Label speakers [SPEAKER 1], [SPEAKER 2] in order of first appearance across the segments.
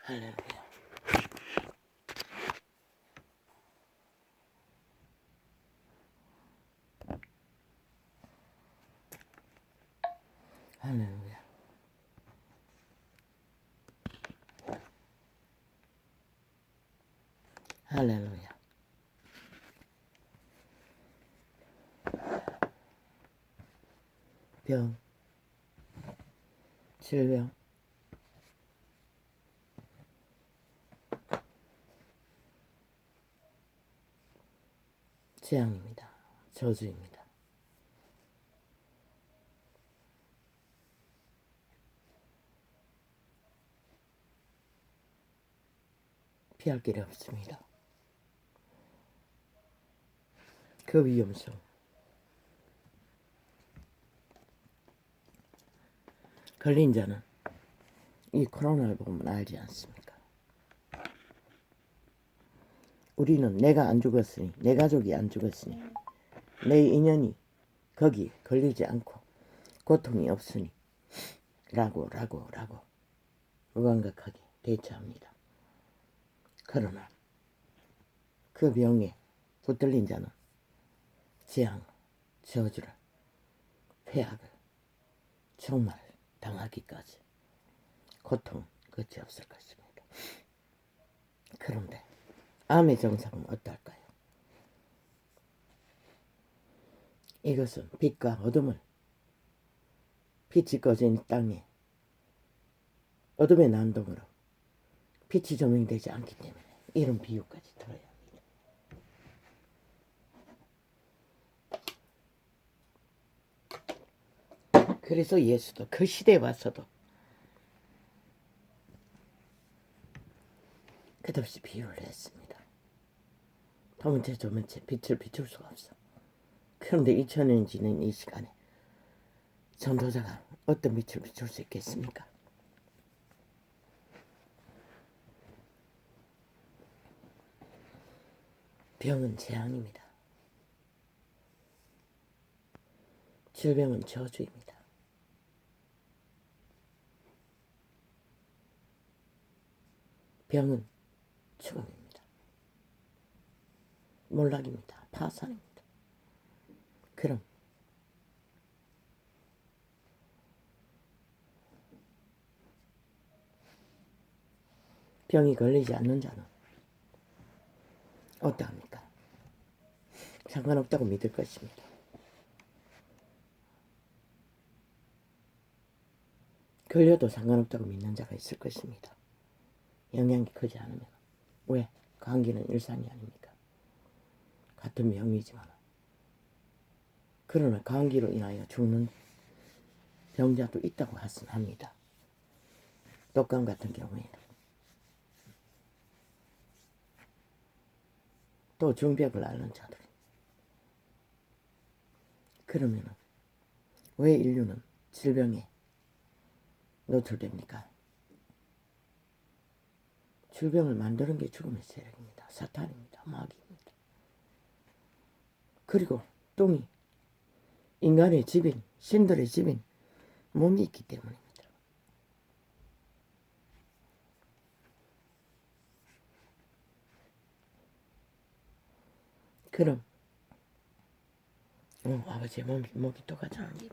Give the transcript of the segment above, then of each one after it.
[SPEAKER 1] 할렐루야. 할렐루야. 할렐루야. 병, 질병, 재앙입니다. 저주입니다. 피할 길이 없습니다. 그 위험성, 걸린 자는 이 코로나를 보면 알지 않습니까? 우리는 내가 안 죽었으니, 내 가족이 안 죽었으니, 내 인연이 거기 걸리지 않고 고통이 없으니 라고 무감각하게 대처합니다. 그러나 그 병에 붙들린 자는 재앙, 저주를, 폐악을 정말 당하기까지 고통 끝이 없을 것입니다. 그런데 암의 정상은 어떨까요? 이것은 빛과 어둠을, 빛이 꺼진 땅에 어둠의 난동으로 빛이 조명되지 않기 때문에 이런 비유까지 들어야 합니다. 그래서 예수도 그 시대에 와서도 끝없이 비유를 했습니다. 더문제 조문제 빛을 비출 수가 없어. 그런데 2000년이 지난 이 시간에 전도자가 어떤 빛을 비출 수 있겠습니까? 병은 재앙입니다. 질병은 저주입니다. 병은 죽음입니다. 몰락입니다. 파산입니다. 그럼 병이 걸리지 않는 자는 어떠합니까? 상관없다고 믿을 것입니다. 걸려도 상관없다고 믿는 자가 있을 것입니다. 영향이 크지 않으면. 왜? 감기는 일상이 아닙니까? 같은 병이지만. 그러나 감기로 인하여 죽는 병자도 있다고 합니다. 독감 같은 경우에는. 또 중벽을 앓는 자들. 그러면 왜 인류는 질병에 노출됩니까? 질병을 만드는 게 죽음의 세력입니다. 사탄입니다. 마귀입니다. 그리고 똥이 인간의 집인, 신들의 집인 몸이 있기 때문입니다. 그럼 아버지의 목이 또 가져간 게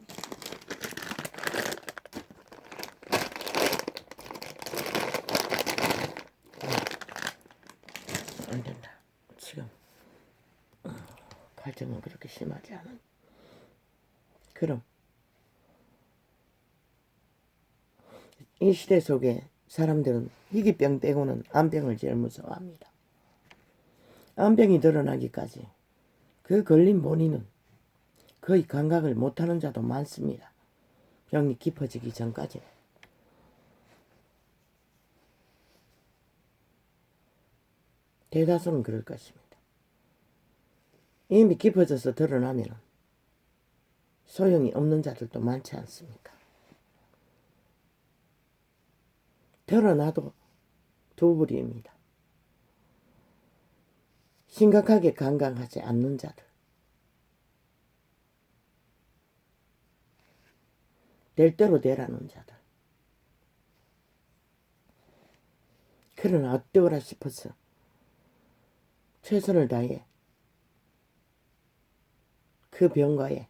[SPEAKER 1] 안 된다. 지금 갈증은 그렇게 심하지 않은. 그럼 이 시대 속에 사람들은 희귀병 빼고는 암병을 제일 무서워합니다. 암병이 드러나기까지 그 걸린 본인은 거의 감각을 못하는 자도 많습니다. 병이 깊어지기 전까지. 대다수는 그럴 것입니다. 이미 깊어져서 드러나면 소용이 없는 자들도 많지 않습니까? 드러나도 두 부류입니다. 심각하게 감각하지 않는 자들, 될 대로 되라는 자들. 그러나 어때오라 싶어서 최선을 다해 그 병과의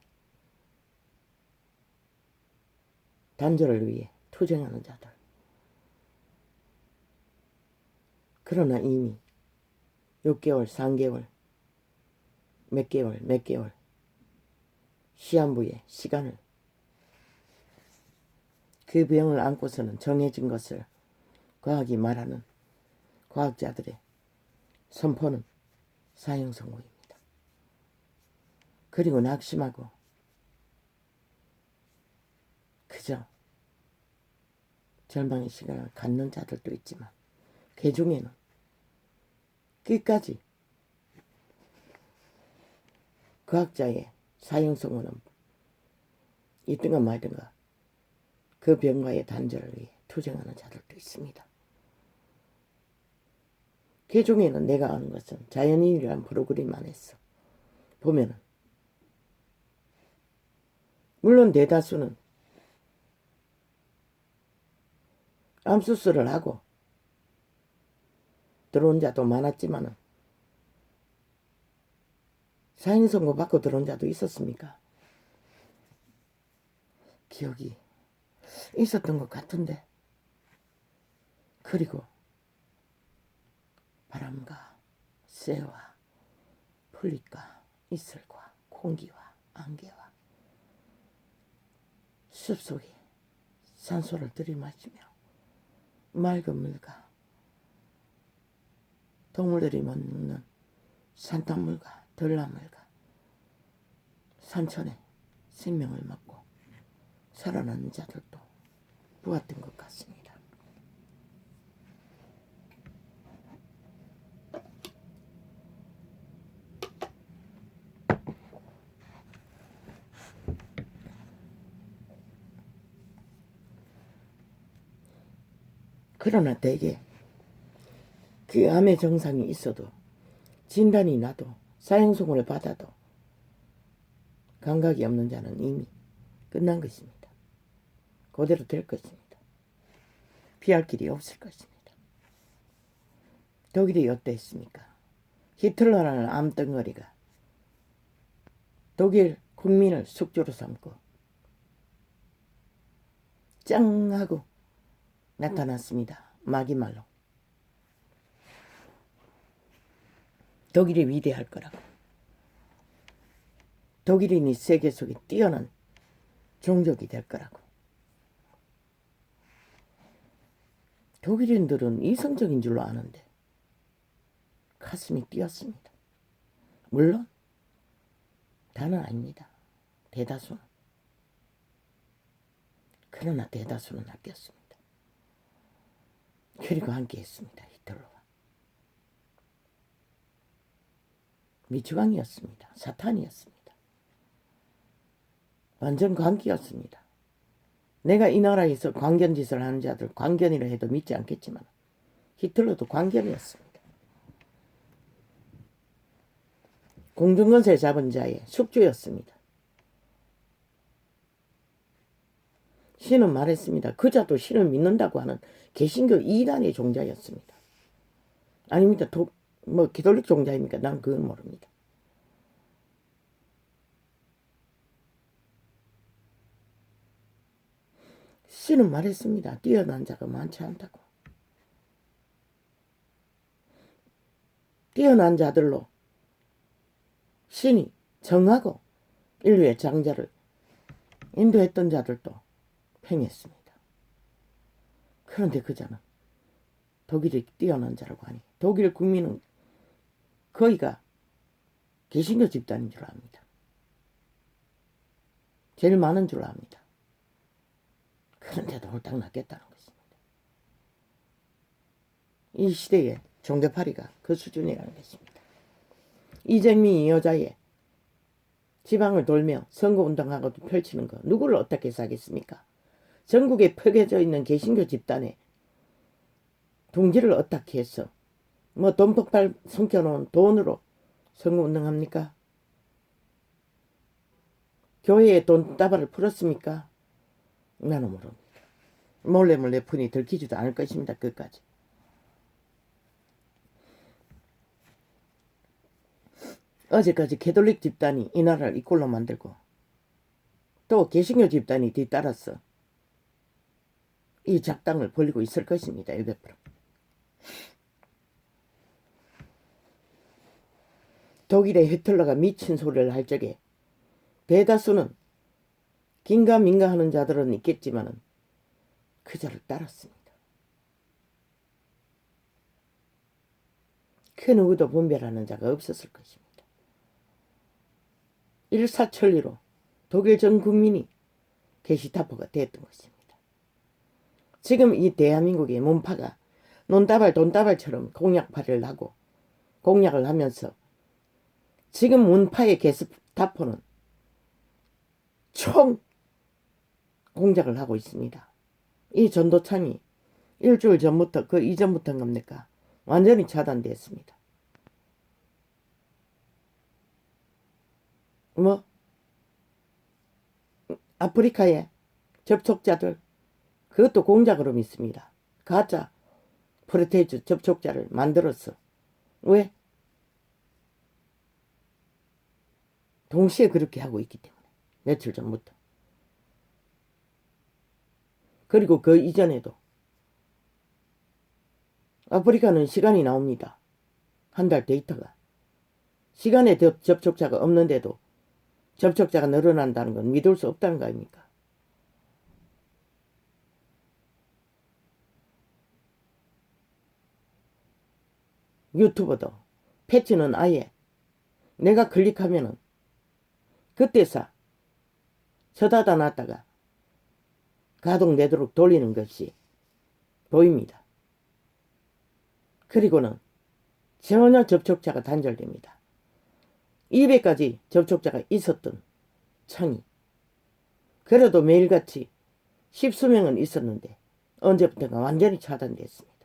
[SPEAKER 1] 단절을 위해 투쟁하는 자들. 그러나 이미 6개월, 3개월, 몇 개월 시한부의 시간을 그 병을 안고서는 정해진 것을 과학이 말하는 과학자들의 선포는 사형 선고입니다. 그리고 낙심하고 그저 절망의 시간을 갖는 자들도 있지만 그 중에는 끝까지 과학자의 사형 선고는 있든가 말든가 그 병과의 단절을 위해 투쟁하는 자들도 있습니다. 그 중에는 내가 아는 것은 자연인이라는 프로그램 안에서 보면은 물론 대다수는 암수술을 하고 들어온 자도 많았지만은 사형 선고 받고 들어온 자도 있었습니까? 기억이 있었던 것 같은데. 그리고 바람과 새와 풀잎과 이슬과 공기와 안개와 숲속에 산소를 들이마시며 맑은 물과 동물들이 먹는 산탄물과 들나물과 산천의 생명을 먹고 살아나는 자들도 보았던 것 같습니다. 그러나 대개 그 암의 증상이 있어도 진단이 나도 사형 선고를 받아도 감각이 없는 자는 이미 끝난 것입니다. 그대로 될 것입니다. 피할 길이 없을 것입니다. 독일이 어땠습니까? 히틀러라는 암덩어리가 독일 국민을 숙주로 삼고 짱 하고 나타났습니다. 마기말로. 독일이 위대할 거라고. 독일인이 세계 속에 뛰어난 종족이 될 거라고. 독일인들은 이성적인 줄로 아는데 가슴이 뛰었습니다. 물론 다는 아닙니다. 대다수는. 그러나 대다수는 아꼈습니다. 그리고 함께했습니다. 히틀러와. 미추광이었습니다. 사탄이었습니다. 완전 광기였습니다. 내가 이 나라에서 광견짓을 하는 자들 광견이라 해도 믿지 않겠지만 히틀러도 광견이었습니다. 공중건설 잡은 자의 숙주였습니다. 신은 말했습니다. 그자도 신을 믿는다고 하는 개신교 이단의 종자였습니다. 아닙니다. 기독교 종자입니까? 난 그건 모릅니다. 신은 말했습니다. 뛰어난 자가 많지 않다고. 뛰어난 자들로 신이 정하고 인류의 장자를 인도했던 자들도 팽했습니다. 그런데 그자는 독일이 뛰어난 자라고 하니 독일 국민은 거의가 개신교 집단인 줄 압니다. 제일 많은 줄 압니다. 그런데도 홀딱 낫겠다는 것입니다. 이 시대의 종교파리가 그 수준이라는 것입니다. 이재명이 여자의 지방을 돌며 선거운동하고 펼치는 거 누구를 어떻게 사겠습니까? 전국에 펴겨져 있는 개신교 집단의 둥지를 어떻게 해서 돈 폭발 숨겨놓은 돈으로 선거운동합니까? 교회에 돈다발을 풀었습니까? 나는 모릅니다. 몰래 푼이 들키지도 않을 것입니다. 끝까지. 어제까지 캐톨릭 집단이 이 나라를 이꼴로 만들고 또 개신교 집단이 뒤따라서 이 작당을 벌리고 있을 것입니다. 100%. 독일의 히틀러가 미친 소리를 할 적에 대다수는 긴가민가 하는 자들은 있겠지만 그 자를 따랐습니다. 그 누구도 분별하는 자가 없었을 것입니다. 일사천리로 독일 전 국민이 게시타포가 됐던 것입니다. 지금 이 대한민국의 문파가 논다발 돈다발처럼 공약팔이를 하고 공약을 하면서 지금 문파의 게시타포는 총 공작을 하고 있습니다. 이 전도창이 일주일 전부터 그 이전부터인 겁니까? 완전히 차단됐습니다. 뭐 아프리카의 접촉자들 그것도 공작으로 믿습니다. 가짜 프로테이즈 접촉자를 만들었어. 왜? 동시에 그렇게 하고 있기 때문에 며칠 전부터. 그리고 그 이전에도 아프리카는 시간이 나옵니다. 한 달 데이터가. 시간에 접촉자가 없는데도 접촉자가 늘어난다는 건 믿을 수 없다는 거 아닙니까? 유튜버도 패치는 아예 내가 클릭하면은 그때서 쳐다다 놨다가 가동되도록 돌리는 것이 보입니다. 그리고는 전혀 접촉자가 단절됩니다. 200까지 접촉자가 있었던 창이 그래도 매일같이 10수명은 있었는데 언제부턴가 완전히 차단됐습니다.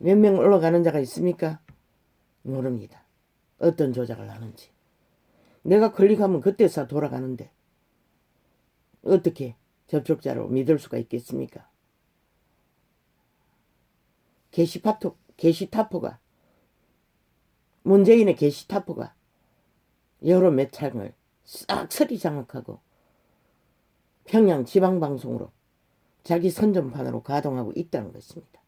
[SPEAKER 1] 몇 명 올라가는 자가 있습니까? 모릅니다. 어떤 조작을 하는지. 내가 클릭하면 그때서 돌아가는데 어떻게 접촉자로 믿을 수가 있겠습니까? 게시타포가 문재인의 게시타포가 여러 매창을 싹쓸이 장악하고 평양 지방방송으로 자기 선전판으로 가동하고 있다는 것입니다.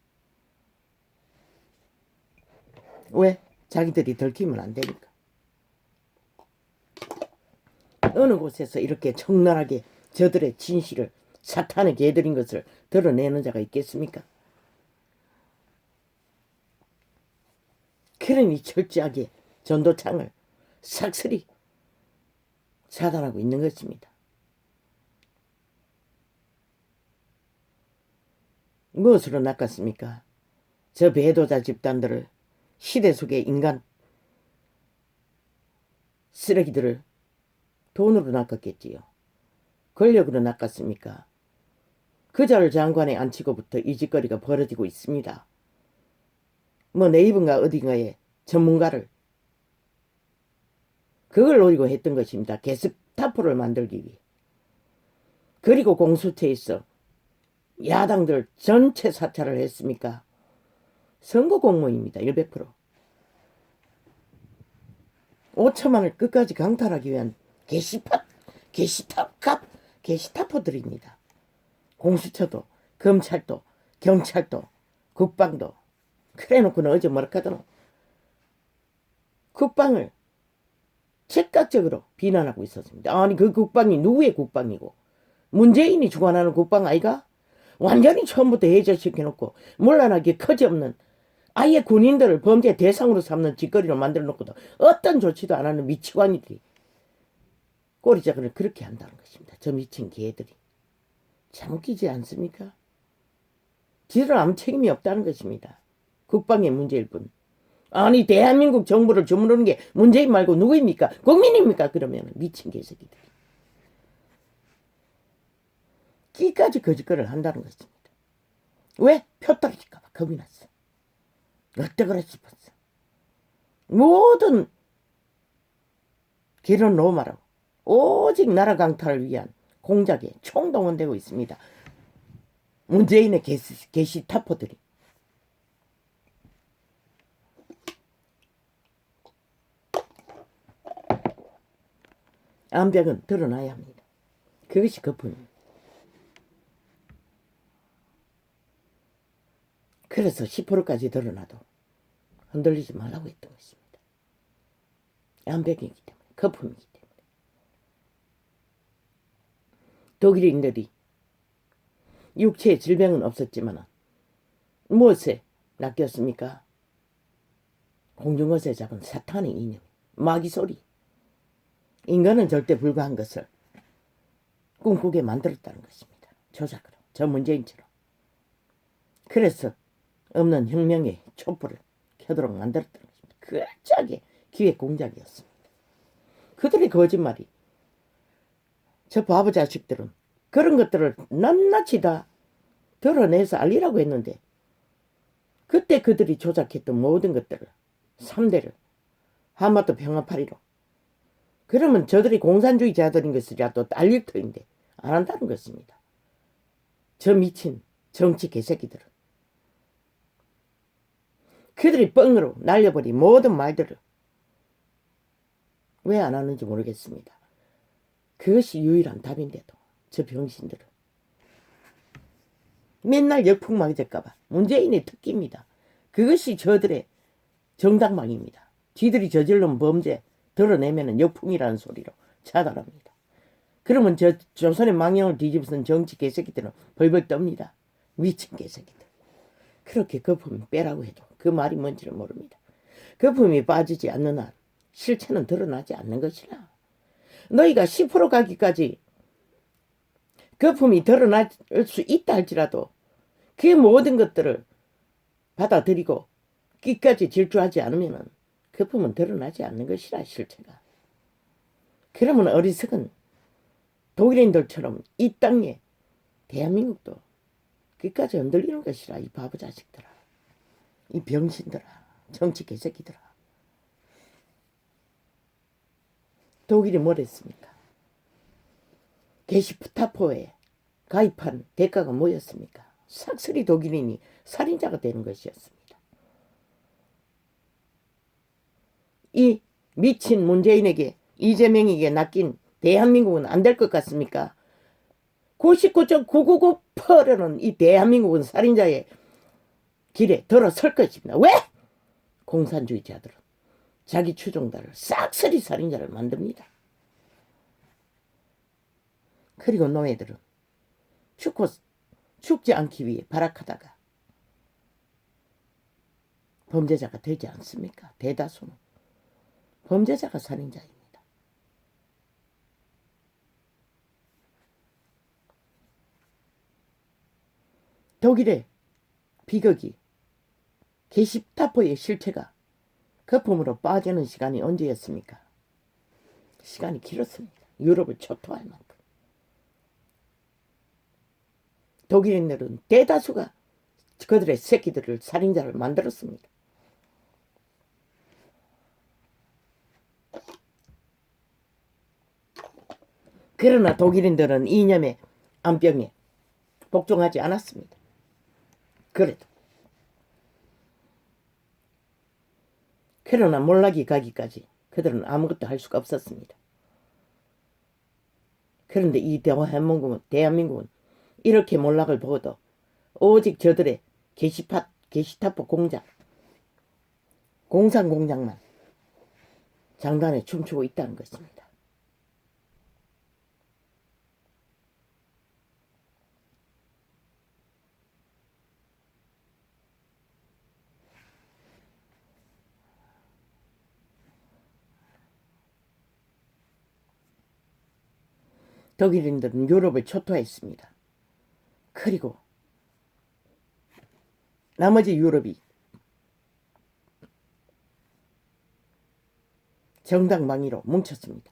[SPEAKER 1] 왜? 자기들이 들키면 안 되니까. 어느 곳에서 이렇게 적나라하게 저들의 진실을 사탄의 개들인 것을 드러내는 자가 있겠습니까? 그러니 철저하게 전도창을 싹쓸이 차단하고 있는 것입니다. 무엇으로 낚았습니까? 저 배도자 집단들을 시대 속의 인간 쓰레기들을 돈으로 낚았겠지요. 권력으로 낚았습니까? 그 자를 장관에 앉히고부터 이 짓거리가 벌어지고 있습니다. 뭐 네이버인가 어딘가에 전문가를 그걸 노리고 했던 것입니다. 게스타포를 만들기 위해. 그리고 공수처에서 야당들 전체 사찰을 했습니까? 선거 공무입니다. 100%. 5천만을 끝까지 강탈하기 위한 게시타포들입니다. 공수처도 검찰도 경찰도 국방도 그래놓고는 어제 뭐라 하더노? 국방을 즉각적으로 비난하고 있었습니다. 아니 그 국방이 누구의 국방이고 문재인이 주관하는 국방 아이가? 완전히 처음부터 해제시켜놓고 물러나기 커지없는 아예 군인들을 범죄 대상으로 삼는 짓거리로 만들어놓고도 어떤 조치도 안 하는 미치광이들이 꼬리자그를 그렇게 한다는 것입니다. 저 미친 개들이. 참 웃기지 않습니까? 지들 아무 책임이 없다는 것입니다. 국방의 문제일 뿐. 아니 대한민국 정부를 주무르는 게 문재인 말고 누구입니까? 국민입니까? 그러면 미친 개새끼들. 끼까지 거짓거리를 한다는 것입니다. 왜? 표 떨어질까 봐 겁이 났어. 어때 그래 싶었어. 모든 길은 로마로 오직 나라 강탈을 위한 공작에 총동원되고 있습니다. 문재인의 게시타포들이. 암벽은 드러나야 합니다. 그것이 거품입니다. 그래서 10%까지 드러나도 흔들리지 말라고 했던 것입니다. 암벽이기 때문에, 거품이기 때문에. 독일인들이 육체의 질병은 없었지만 무엇에 낚였습니까? 공중것에 잡은 사탄의 이념, 마귀 소리. 인간은 절대 불가한 것을 꿈꾸게 만들었다는 것입니다. 조작으로, 저 문재인처럼. 그래서 없는 혁명의 촛불을 켜도록 만들었다는 것입니다. 그 짝의 기획 공작이었습니다. 그들의 거짓말이, 저 바보 자식들은 그런 것들을 낱낱이 다 드러내서 알리라고 했는데, 그때 그들이 조작했던 모든 것들을 3대를 한반도 평화파리로, 그러면 저들이 공산주의자들인 것이라도 알릴 터인데 안 한다는 것입니다. 저 미친 정치 개새끼들은 그들이 뻥으로 날려버린 모든 말들을 왜 안 하는지 모르겠습니다. 그것이 유일한 답인데도 저 병신들은 맨날 역풍 맞을까봐 문재인의 특기입니다. 그것이 저들의 정당망입니다. 지들이 저질른 범죄 드러내면 역풍이라는 소리로 차단합니다. 그러면 저 조선의 망령을 뒤집어쓴 정치 개새끼들은 벌벌 떱니다. 미친 개새끼들. 그렇게 거품이 빼라고 해도 그 말이 뭔지를 모릅니다. 거품이 빠지지 않는 한 실체는 드러나지 않는 것이라. 너희가 10% 가기까지 거품이 드러날 수 있다 할지라도 그 모든 것들을 받아들이고 끝까지 질주하지 않으면 거품은 드러나지 않는 것이라, 실체가. 그러면 어리석은 독일인들처럼 이 땅에 대한민국도 끝까지 흔들리는 것이라, 이 바보 자식들아, 이 병신들아, 정치 개새끼들아. 독일이 뭐랬습니까? 게시프타포에 가입한 대가가 뭐였습니까? 삭스리 독일인이 살인자가 되는 것이었습니다. 이 미친 문재인에게, 이재명에게 낚인 대한민국은 안 될 것 같습니까? 99.999%는 이 대한민국은 살인자의 길에 들어설 것입니다. 왜? 공산주의자들은 자기 추종자를 싹쓸이 살인자를 만듭니다. 그리고 노예들은 죽지 않기 위해 발악하다가 범죄자가 되지 않습니까? 대다수는 범죄자가 살인자입니다. 독일의 비극이, 게시타포의 실체가 거품으로 빠지는 시간이 언제였습니까? 시간이 길었습니다. 유럽을 초토할 만큼. 독일인들은 대다수가 그들의 새끼들을 살인자를 만들었습니다. 그러나 독일인들은 이념의 암병에 복종하지 않았습니다. 그래도. 그러나 몰락이 가기까지 그들은 아무것도 할 수가 없었습니다. 그런데 이 대한민국은 이렇게 몰락을 보고도 오직 저들의 게시타포 공작, 공산공작만 장단에 춤추고 있다는 것입니다. 독일인들은 유럽을 초토화했습니다. 그리고 나머지 유럽이 정당방위로 뭉쳤습니다.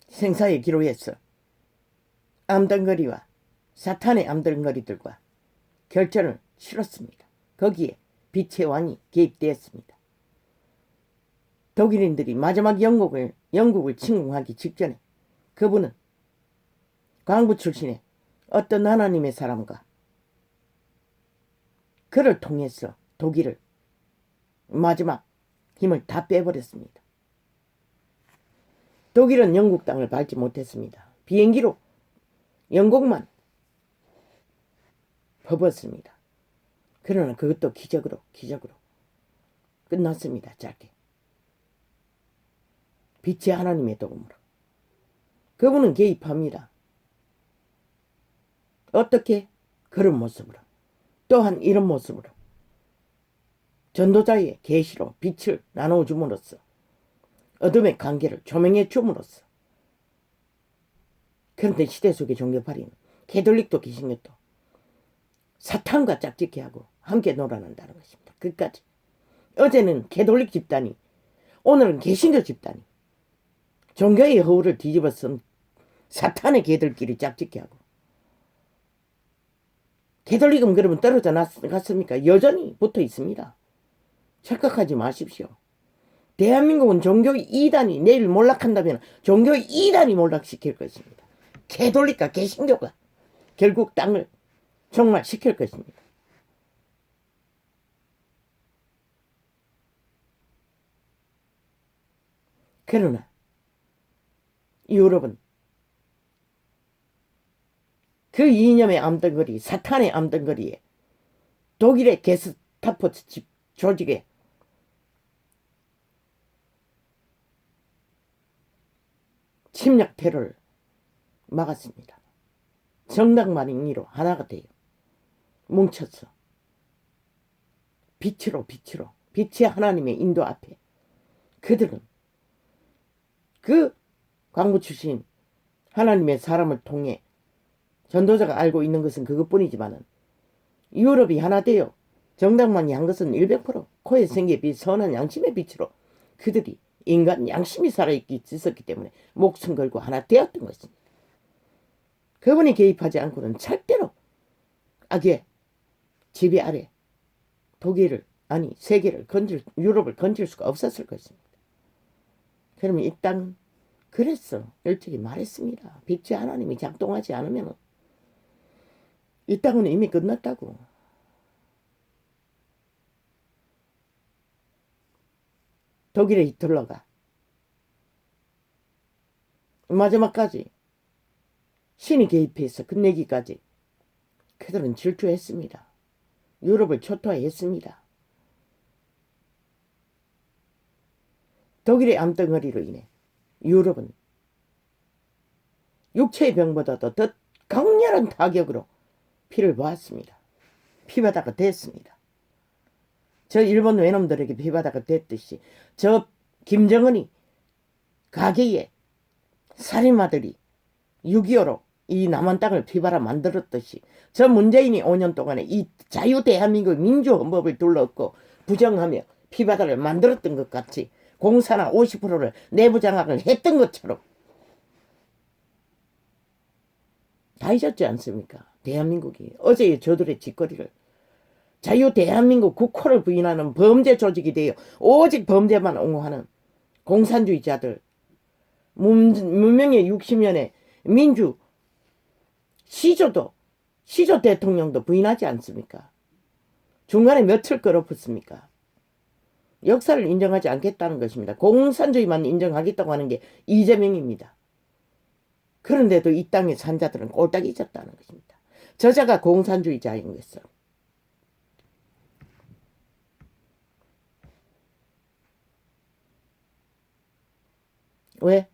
[SPEAKER 1] 생사의 기로에서 암덩거리와 사탄의 암덩거리들과 결전을 치렀습니다. 거기에 빛의 왕이 개입되었습니다. 독일인들이 마지막 영국을 침공하기 직전에 그분은 광부 출신의 어떤 하나님의 사람과 그를 통해서 독일을 마지막 힘을 다 빼버렸습니다. 독일은 영국 땅을 밟지 못했습니다. 비행기로 영국만 퍼붓습니다. 그러나 그것도 기적으로 끝났습니다. 짧게. 빛의 하나님의 도움으로. 그분은 개입합니다. 어떻게? 그런 모습으로. 또한 이런 모습으로. 전도자의 계시로 빛을 나눠줌으로써 어둠의 관계를 조명해 줌으로써. 그런데 시대 속의 종교파리는 캐톨릭도 개신교도 사탄과 짝짓기하고 함께 놀아난다는 것입니다. 끝까지. 어제는 캐톨릭 집단이, 오늘은 개신교 집단이 종교의 허울을 뒤집어 쓴 사탄의 개들끼리 짝짓기하고. 캐톨릭은 그러면 떨어져 갔습니까? 여전히 붙어 있습니다. 착각하지 마십시오. 대한민국은 종교 이단이 내일 몰락한다면 종교 이단이 몰락시킬 것입니다. 캐톨릭과 개신교가 결국 땅을 종말시킬 것입니다. 그러나 유럽은 그 이념의 암덩거리, 사탄의 암덩거리에 독일의 게스타포 조직에 침략 테러를 막았습니다. 정당만 인의로 하나가 돼요. 뭉쳤어. 빛의 하나님의 인도 앞에 그들은 그 광부 출신 하나님의 사람을 통해 전도자가 알고 있는 것은 그것뿐이지만은 유럽이 하나 되어 정당만이 한 것은 100% 코에 생기에 빛 선한 양심의 빛으로 그들이 인간 양심이 살아있었기 때문에 목숨 걸고 하나 되었던 것입니다. 그분이 개입하지 않고는 절대로 악의 지배 아래 독일을 아니 세계를 유럽을 건질 수가 없었을 것입니다. 그러면 이 땅은 그랬어. 일찍이 말했습니다. 빛의 하나님이 작동하지 않으면 이 땅은 이미 끝났다고. 독일의 히틀러가 마지막까지 신이 개입해서 끝내기까지 그들은 질주했습니다. 유럽을 초토화했습니다. 독일의 암덩어리로 인해 유럽은 육체의 병보다도 더 강렬한 타격으로 피를 보았습니다. 피바다가 됐습니다. 저 일본 외놈들에게 피바다가 됐듯이 저 김정은이 가게에 살인마들이 6.25로 이 남한 땅을 피바라 만들었듯이 저 문재인이 5년 동안에 이 자유 대한민국 민주헌법을 둘러엎고 부정하며 피바다를 만들었던 것 같이 공사나 50%를 내부 장악을 했던 것처럼 다 잊었지 않습니까? 대한민국이 어제의 저들의 짓거리를 자유 대한민국 국호를 부인하는 범죄 조직이 되어 오직 범죄만 옹호하는 공산주의자들, 문명의 60년의 민주 시조 대통령도 부인하지 않습니까? 중간에 며칠 끌어붙습니까? 역사를 인정하지 않겠다는 것입니다. 공산주의만 인정하겠다고 하는 게 이재명입니다. 그런데도 이 땅의 산자들은 꼴딱 잊었다는 것입니다. 저자가 공산주의자인 것을. 왜?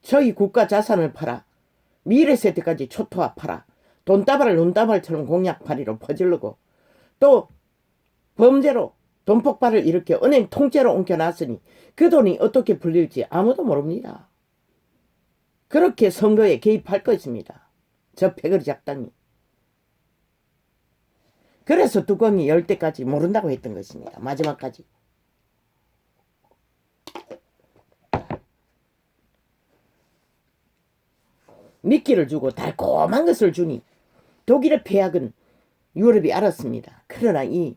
[SPEAKER 1] 저희 국가 자산을 팔아 미래 세대까지 초토화 팔아 돈다발을 눈다발처럼 공약팔이로 퍼질르고 또 범죄로 돈폭발을 일으켜 은행 통째로 옮겨놨으니 그 돈이 어떻게 불릴지 아무도 모릅니다. 그렇게 선거에 개입할 것입니다. 저 패거리 작당이. 그래서 뚜껑이 열 때까지 모른다고 했던 것입니다. 마지막까지. 미끼를 주고 달콤한 것을 주니 독일의 폐악은 유럽이 알았습니다. 그러나 이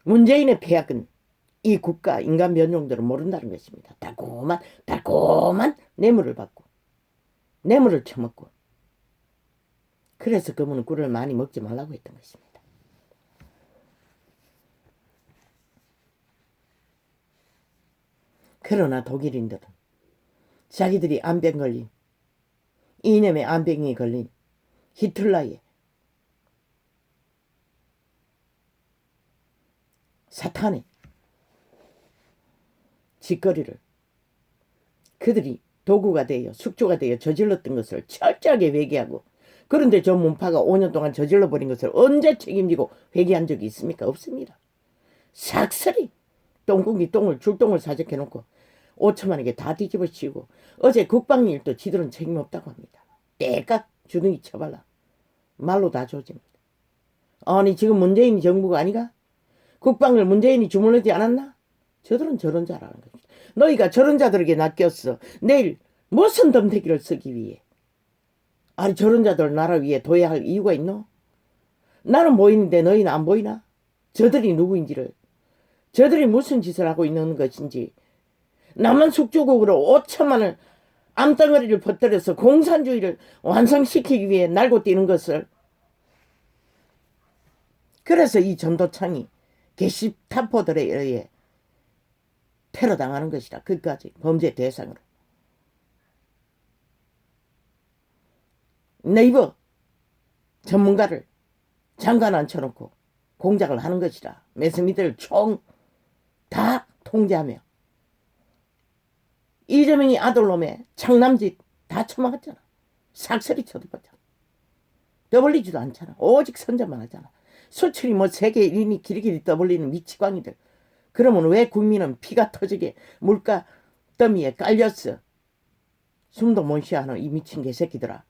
[SPEAKER 1] 문재인의 폐악은 이 국가 인간 변종들은 모른다는 것입니다. 달콤한 뇌물을 받고 뇌물을 처먹고 그래서 그분은 꿀을 많이 먹지 말라고 했던 것입니다. 그러나 독일인들은 자기들이 암병 걸린, 이념의 암병이 걸린 히틀러의 사탄의 짓거리를 그들이 도구가 되어 숙주가 되어 저질렀던 것을 철저하게 회개하고, 그런데 저 문파가 5년 동안 저질러버린 것을 언제 책임지고 회개한 적이 있습니까? 없습니다. 삭슬이 똥궁이 줄똥을 사적해놓고 5천만에게 다 뒤집어 씌우고, 어제 국방일도 지들은 책임 없다고 합니다. 때깍 주둥이 쳐발라 말로 다 조집니다. 아니 지금 문재인 정부가 아니가? 국방을 문재인이 주물르지 않았나? 저들은 저런 자라는 겁니다. 너희가 저런 자들에게 낚였어. 내일 무슨 덤태기를 쓰기 위해? 아니 저런 자들 나라 위에 둬야 할 이유가 있노? 나는 보이는데 너희는 안 보이나? 저들이 누구인지를, 저들이 무슨 짓을 하고 있는 것인지, 남한 숙주국으로 5천만을 암덩어리를 퍼뜨려서 공산주의를 완성시키기 위해 날고 뛰는 것을, 그래서 이 전도창이 게시타포들에 의해 테러당하는 것이다. 그까지 범죄 대상으로. 네이버 전문가를 장관 앉혀놓고 공작을 하는 것이다. 매스미들 총 다 통제하며 이재명이 아들놈의 창남짓 다 처먹었잖아. 삭슬이 쳐들었잖아. 떠벌리지도 않잖아. 오직 선전만 하잖아. 수출이 뭐 세계 1인이 길이길이 떠벌리는 미치광이들. 그러면 왜 국민은 피가 터지게 물가 더미에 깔렸어? 숨도 못 쉬어하는 이 미친 개새끼들아.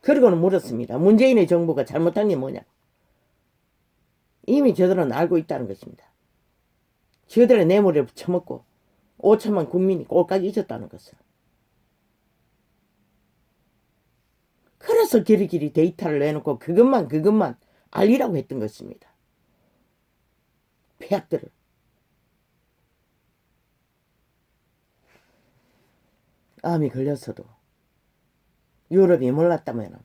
[SPEAKER 1] 그리고는 물었습니다. 문재인의 정부가 잘못한 게 뭐냐? 이미 저들은 알고 있다는 것입니다. 저들의 뇌물을 처먹고 5천만 국민이 꼴깍 잊었다는 것을. 그래서 길이길이 데이터를 내놓고 그것만 알리라고 했던 것입니다. 폐악들을. 암이 걸렸어도 유럽이 몰랐다면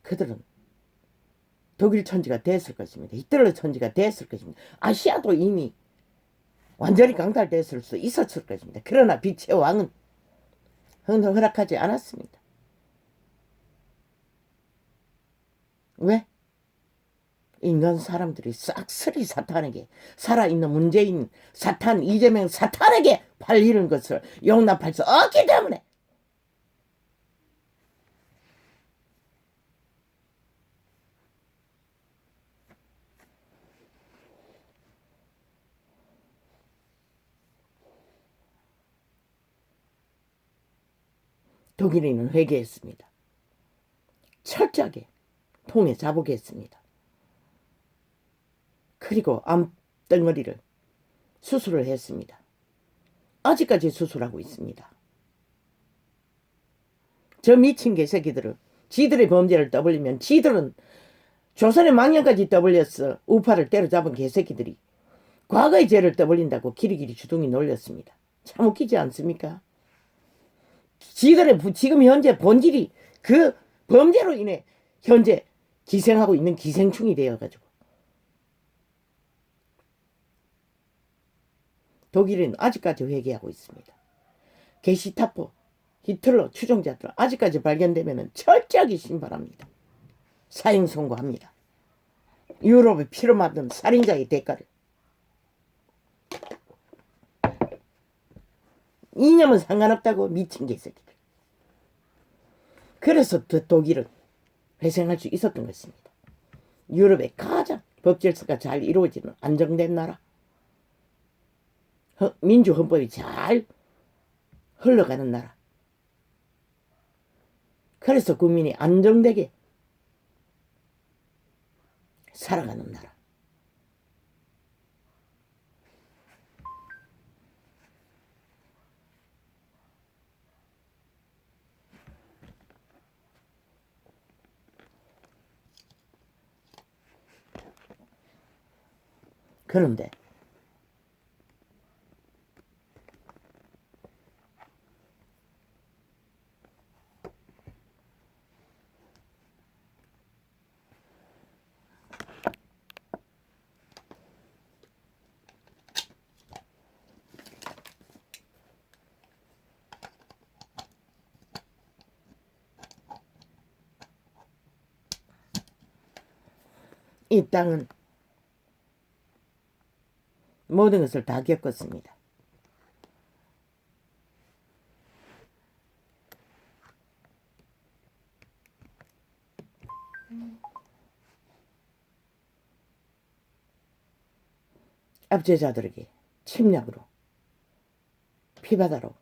[SPEAKER 1] 그들은 독일 천지가 됐을 것입니다. 히틀러 천지가 됐을 것입니다. 아시아도 이미 완전히 강탈됐을 수 있었을 것입니다. 그러나 빛의 왕은 허락하지 않았습니다. 왜? 인간 사람들이 싹쓸이 사탄에게, 살아있는 문재인 사탄, 이재명 사탄에게 팔리는 것을 용납할 수 없기 때문에. 독일인은 회개했습니다. 철저하게 통에 자복했습니다. 그리고 암덩어리를 수술을 했습니다. 아직까지 수술하고 있습니다. 저 미친 개새끼들은 지들의 범죄를 떠벌리면 지들은 조선의 망령까지 떠벌렸어. 우파를 때려잡은 개새끼들이 과거의 죄를 떠벌린다고 길이길이 주둥이 놀렸습니다. 참 웃기지 않습니까? 지들의 지금 현재 본질이 그 범죄로 인해 현재 기생하고 있는 기생충이 되어가지고, 독일은 아직까지 회개하고 있습니다. 게시타포, 히틀러 추종자들 아직까지 발견되면 철저하게 신발합니다. 사형 선고합니다. 유럽의 피로 만든 살인자의 대가를. 이념은 상관없다고 미친 개새끼들. 그래서 독일은 회생할 수 있었던 것입니다. 유럽의 가장 법 질서가 잘 이루어지는 안정된 나라, 민주헌법이 잘 흘러가는 나라. 그래서 국민이 안정되게 살아가는 나라. 그런데 이 땅은 모든 것을 다 겪었습니다. 압제자들에게 침략으로, 피바다로,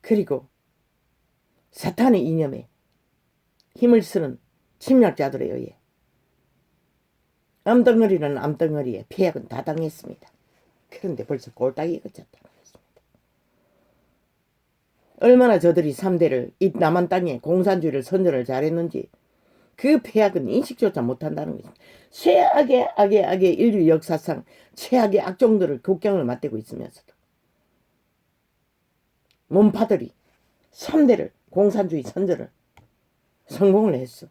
[SPEAKER 1] 그리고 사탄의 이념에 힘을 쓰는 침략자들에 의해 암덩어리는 암덩어리에 폐역은 다 당했습니다. 그런데 벌써 꼴딱이 그쳤다는 것입니다. 얼마나 저들이 3대를 이 남한 땅에 공산주의를 선전을 잘했는지 그 폐악은 인식조차 못한다는 것입니다. 최악의 인류 역사상 최악의 악종들을 국경을 맞대고 있으면서도 몸파들이 3대를 공산주의 선전을 성공을 했어.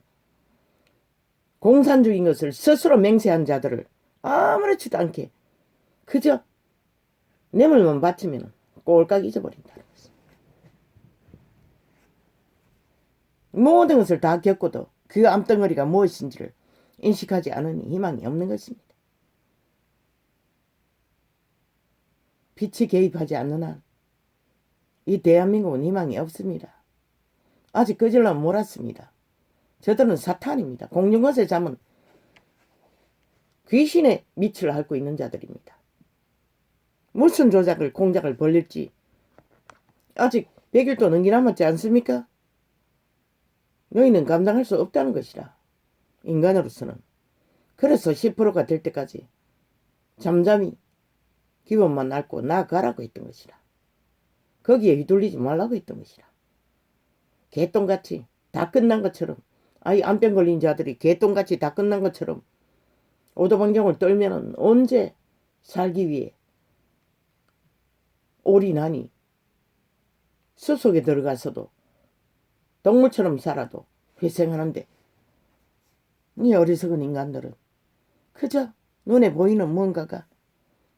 [SPEAKER 1] 공산주의인 것을 스스로 맹세한 자들을 아무렇지도 않게 그저 뇌물만 바치면 꼴깍 잊어버린다는 것입니다. 모든 것을 다 겪고도 그 암덩어리가 무엇인지를 인식하지 않으니 희망이 없는 것입니다. 빛이 개입하지 않는 한 이 대한민국은 희망이 없습니다. 아직 그질러 몰았습니다. 저들은 사탄입니다. 공중것에 잠은 귀신의 밑을 앓고 있는 자들입니다. 무슨 조작을 공작을 벌릴지 아직 100일도 넘게 남았지 않습니까? 너희는 감당할 수 없다는 것이라. 인간으로서는. 그래서 10%가 될 때까지 잠잠히 기분만 앓고 나아가라고 했던 것이라. 거기에 휘둘리지 말라고 했던 것이라. 개똥같이 다 끝난 것처럼, 아이 암병 걸린 자들이 개똥같이 다 끝난 것처럼 오도방정을 떨면은 언제 살기 위해 올인하니 숲속에 들어가서도 동물처럼 살아도 회생하는데 이 어리석은 인간들은 그저 눈에 보이는 뭔가가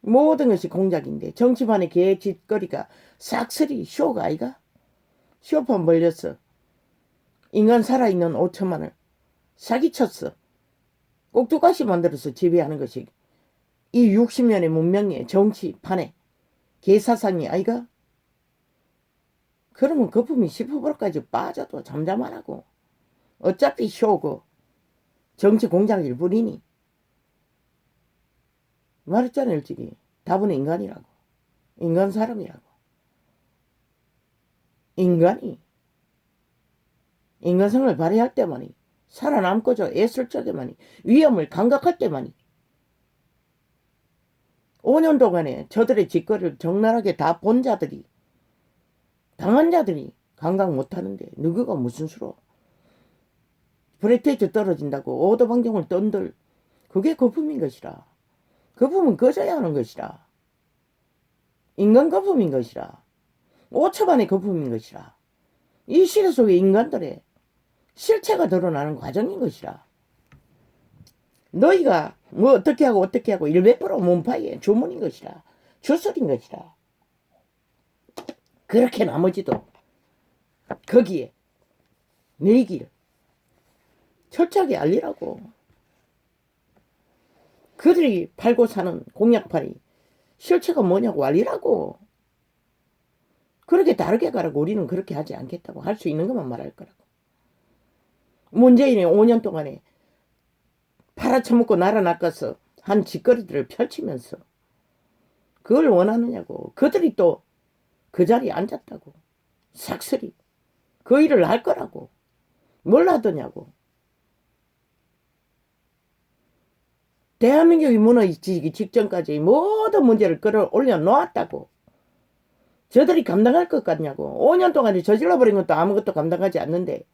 [SPEAKER 1] 모든 것이 공작인데 정치판의 개짓거리가 싹쓸이 쇼가 아이가? 쇼판 벌렸어. 인간 살아있는 5천만을 사기쳤어. 꼭두가시 만들어서 지배하는 것이 이 60년의 문명의 정치판의 개사상이 아이가? 그러면 거품이 10%까지 빠져도 잠잠하라고. 어차피 쇼고 정치 공작일 뿐이니. 말했잖아 일찍이. 답은 인간이라고. 인간 사람이라고. 인간이 인간성을 발휘할 때만이 살아남고자 애쓸 적에만이 위험을 감각할 때만이 5년 동안에 저들의 짓거리를 적나라하게 다 본 자들이 당한 자들이 감각 못하는데 누구가 무슨 수로 브레이크 떨어진다고 오도방정을 떤들 그게 거품인 것이라. 거품은 꺼져야 하는 것이라. 인간 거품인 것이라. 5초만의 거품인 것이라. 이 시대 속의 인간들의 실체가 드러나는 과정인 것이라. 너희가 뭐 어떻게 하고 일베프로 몸파이의 주문인 것이라. 주술인 것이라. 그렇게 나머지도 거기에 너희길 철저하게 알리라고. 그들이 팔고 사는 공약팔이 실체가 뭐냐고 알리라고. 그렇게 다르게 가라고. 우리는 그렇게 하지 않겠다고. 할 수 있는 것만 말할 거라고. 문재인이 5년 동안에 팔아쳐먹고 날아낚아서 한 짓거리들을 펼치면서 그걸 원하느냐고. 그들이 또 그 자리에 앉았다고. 삭슬이 그 일을 할 거라고. 뭘 하더냐고. 대한민국이 무너지기 직전까지 모든 문제를 끌어올려 놓았다고. 저들이 감당할 것 같냐고. 5년 동안에 저질러버린 것도 아무것도 감당하지 않는데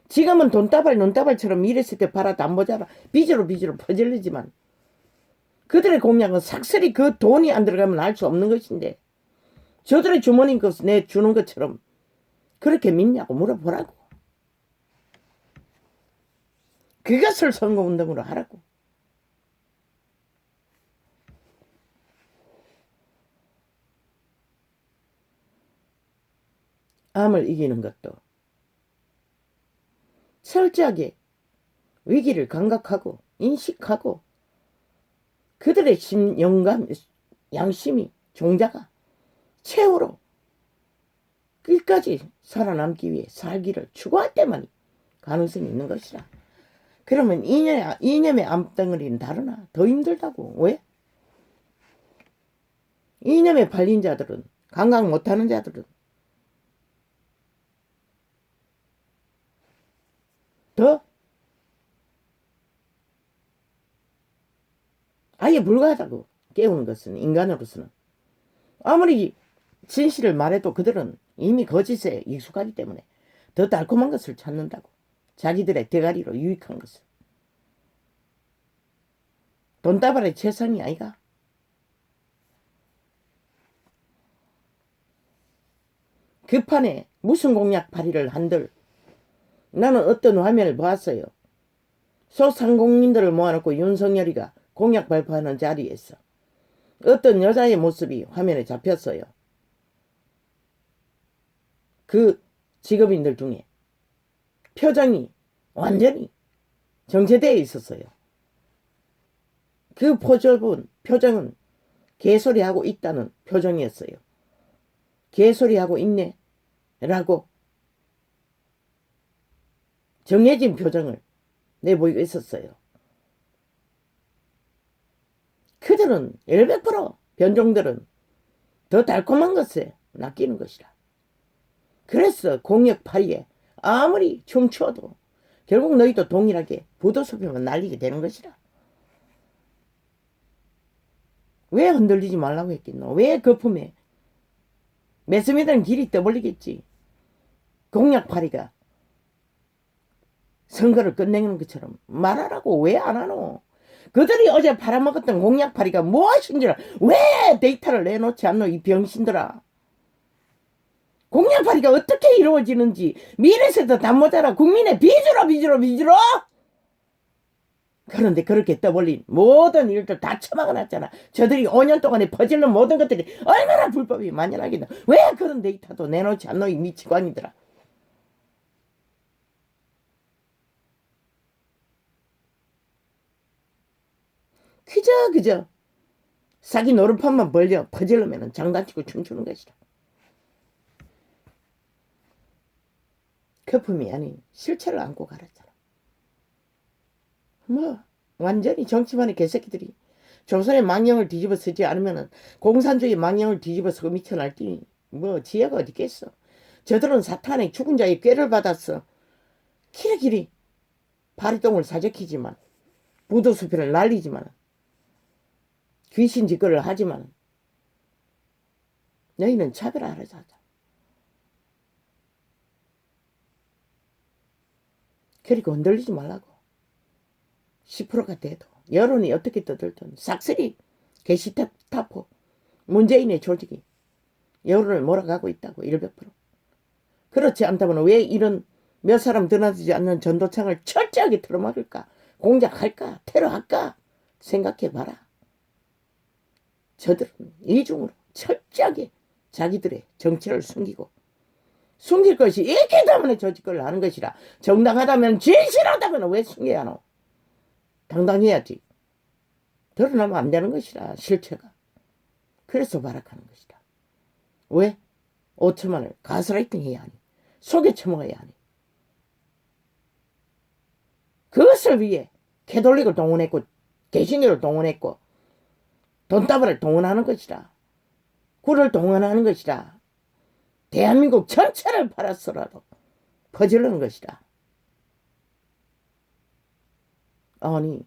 [SPEAKER 1] 지금은 돈다발 눈다발처럼 일했을 때 팔아도 안 모자라 빚으로 퍼질리지만 그들의 공약은 삭슬이 그 돈이 안 들어가면 알 수 없는 것인데 저들의 주머니인 것을 내 주는 것처럼 그렇게 믿냐고 물어보라고. 그것을 선거운동으로 하라고. 암을 이기는 것도 철저하게 위기를 감각하고 인식하고 그들의 영감, 양심이 종자가 최후로 끝까지 살아남기 위해 살기를 추구할 때만이 가능성이 있는 것이라. 그러면 이념의 암덩어리는 다르나? 더 힘들다고. 왜? 이념에 팔린 자들은, 감각 못하는 자들은 더 아예 불가하다고 깨우는 것은 인간으로서는. 아무리 진실을 말해도 그들은 이미 거짓에 익숙하기 때문에 더 달콤한 것을 찾는다고. 자기들의 대가리로 유익한 것을. 돈다발의 최상이 아이가. 그 판에 무슨 공약 발의를 한들 나는 어떤 화면을 보았어요. 소상공인들을 모아놓고 윤석열이가 공약 발표하는 자리에서 어떤 여자의 모습이 화면에 잡혔어요. 그 직업인들 중에 표정이 완전히 정체되어 있었어요. 그 표정은 개소리하고 있다는 표정이었어요. 개소리하고 있네 라고 정해진 표정을 내보이고 있었어요. 그들은 100% 변종들은 더 달콤한 것에 낚이는 것이라. 그래서 공약 파리에 아무리 춤추어도 결국 너희도 동일하게 부도수표만 날리게 되는 것이라. 왜 흔들리지 말라고 했겠노? 왜 거품에 매스미들은 길이 떠벌리겠지. 공약 파리가 선거를 끝내는 것처럼 말하라고 왜 안 하노? 그들이 어제 팔아먹었던 공약파리가 무엇인지를 왜 데이터를 내놓지 않노? 이 병신들아. 공약파리가 어떻게 이루어지는지 미래세대 다 모자라 국민의 빚으로 그런데 그렇게 떠벌린 모든 일들 다 처막아놨잖아. 저들이 5년 동안에 퍼질른 모든 것들이 얼마나 불법이 만연하겠나. 왜 그런 데이터도 내놓지 않노? 이 미치광이들아. 그저 사기 노릇판만 퍼질르면 장단치고 춤추는 것이다. 거품이 아닌 실체를 안고 가랐잖아. 완전히 정치만의 개새끼들이 조선의 망령을 뒤집어 쓰지 않으면 공산주의 망령을 뒤집어 쓰고 미쳐날지 지혜가 어디 있겠어. 저들은 사탄의 죽은 자의 꾀를 받았어. 키리키리 바리똥을 사적히지만 부도수표를 날리지만 귀신 짓거리를 하지만 너희는 차별하자. 그리고 흔들리지 말라고. 10%가 돼도 여론이 어떻게 떠들든 싹쓸이 게시타포 문재인의 조직이 여론을 몰아가고 있다고. 100%. 그렇지 않다면 왜 이런 몇 사람 드나들지 않는 전도창을 철저하게 틀어막을까? 공작할까? 테러할까? 생각해봐라. 저들은 이중으로 철저하게 자기들의 정체를 숨길 것이 있기 때문에 저 짓거리를 하는 것이라. 정당하다면 진실하다면 왜 숨겨야 하노? 당당해야지. 드러나면 안 되는 것이라. 실체가. 그래서 발악하는 것이다. 왜? 5천만을 가스라이팅 해야 하니? 속에 처먹어야 하니? 그것을 위해 캐톨릭을 동원했고 개신교를 동원했고 돈다발을 동원하는 것이라. 굴을 동원하는 것이라. 대한민국 전체를 팔았어라도 퍼지르는 것이다. 아니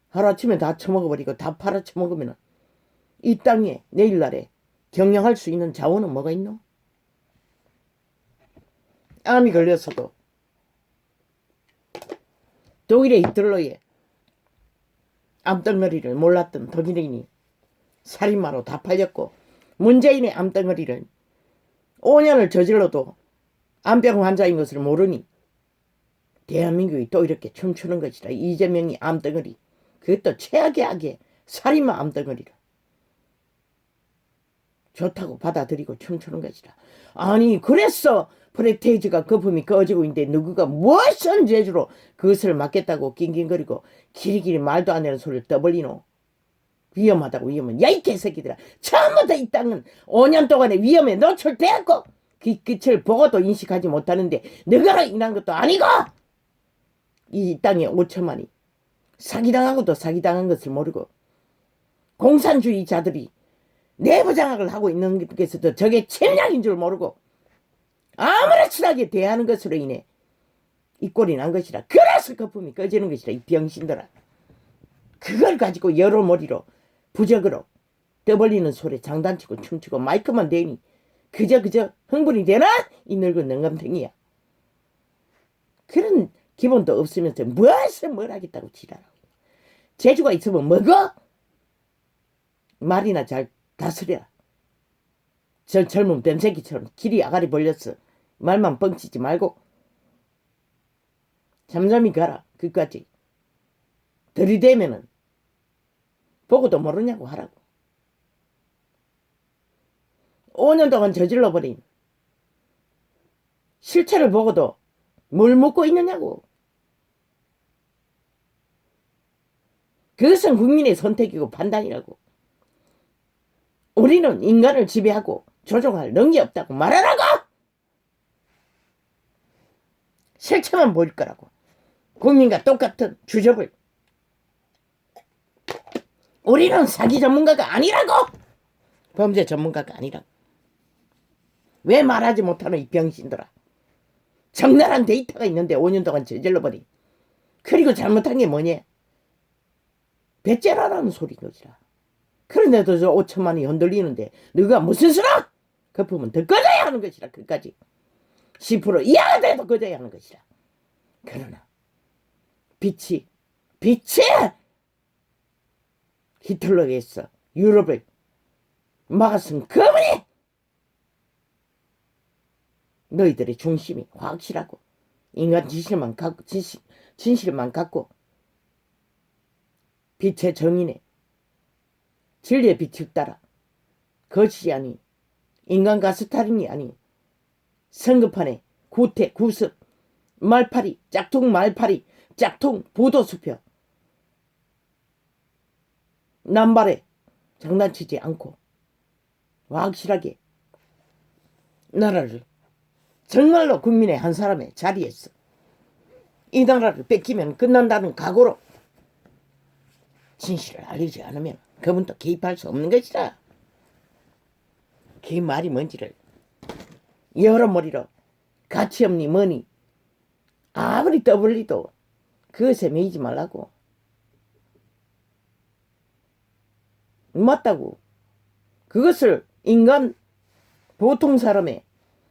[SPEAKER 1] 하루아침에 다 처먹어버리고 다 팔아쳐먹으면 이 땅에 내일날에 경영할 수 있는 자원은 뭐가 있노? 암이 걸렸어도 독일의 히틀러의 암덩어리를 몰랐던 독일인이 살인마로 다 팔렸고 문재인의 암덩어리를 5년을 저질러도 암병 환자인 것을 모르니 대한민국이 또 이렇게 춤추는 것이다. 이재명이 암덩어리, 그것도 최악의 악의 살인마 암덩어리를 좋다고 받아들이고 춤추는 것이다. 아니 그래서 프레테이즈가 거품이 꺼지고 있는데 누구가 무엇은 재주로 그것을 막겠다고 낑낑거리고 길이길이 말도 안 되는 소리를 떠벌리노. 위험하다고 위험은. 야 이 개새끼들아. 처음부터 이 땅은 5년 동안의 위험에 노출되었고 그 끝을 보고도 인식하지 못하는데 너가 인한 것도 아니고 이 땅에 5천만이 사기당하고도 사기당한 것을 모르고 공산주의자들이 내부 장악을 하고 있는 것에서도 저게 침략인 줄 모르고 아무렇지나게 대하는 것으로 인해 이 꼴이 난 것이라. 그래서 거품이 꺼지는 것이라. 이 병신들아. 그걸 가지고 여러 머리로 부적으로 떠벌리는 소리 장단치고 춤추고 마이크만 대니 그저 흥분이 되나? 이 늙은 능감탱이야. 그런 기본도 없으면서 무엇을 뭘 하겠다고 지랄하고. 재주가 있으면 먹어? 말이나 잘 다스려. 저 젊은 변새끼처럼 길이 아가리 벌렸어. 말만 뻥치지 말고 잠잠히 가라. 그까지 들이대면은 보고도 모르냐고 하라고. 5년 동안 저질러버린 실체를 보고도 뭘 묻고 있느냐고. 그것은 국민의 선택이고 판단이라고. 우리는 인간을 지배하고 조종할 능력이 없다고 말하라고. 실체만 보일 거라고. 국민과 똑같은 주접을. 우리는 사기 전문가가 아니라고. 범죄 전문가가 아니라고. 왜 말하지 못하는 이 병신들아. 적나라한 데이터가 있는데 5년 동안 저질러버린. 그리고 잘못한 게 뭐냐. 배째라라는 소리인 것이라. 그런데도 저 5천만이 흔들리는데 너가 무슨 수라? 거품은 더 꺼져야 하는 것이라. 그까지 10% 이하가 돼도 꺼져야 하는 것이라. 그러나 빛이 히틀러에서 유럽을 막았은 그분이 너희들의 중심이 확실하고 인간 진실만 갖고 빛의 정인에 진리의 빛을 따라 거짓이 아닌 인간과 스타린이 아닌 성급한의 구태 구습 말파리 짝퉁 말파리 짝퉁 부도수표 남발에 장난치지 않고 확실하게 나라를 정말로 국민의 한 사람의 자리에서 이 나라를 뺏기면 끝난다는 각오로 진실을 알리지 않으면 그분도 개입할 수 없는 것이라. 그 말이 뭔지를 여러 머리로 가치 없니 뭐니 아무리 떠벌리도 그것에 매이지 말라고. 맞다고. 그것을 인간 보통 사람의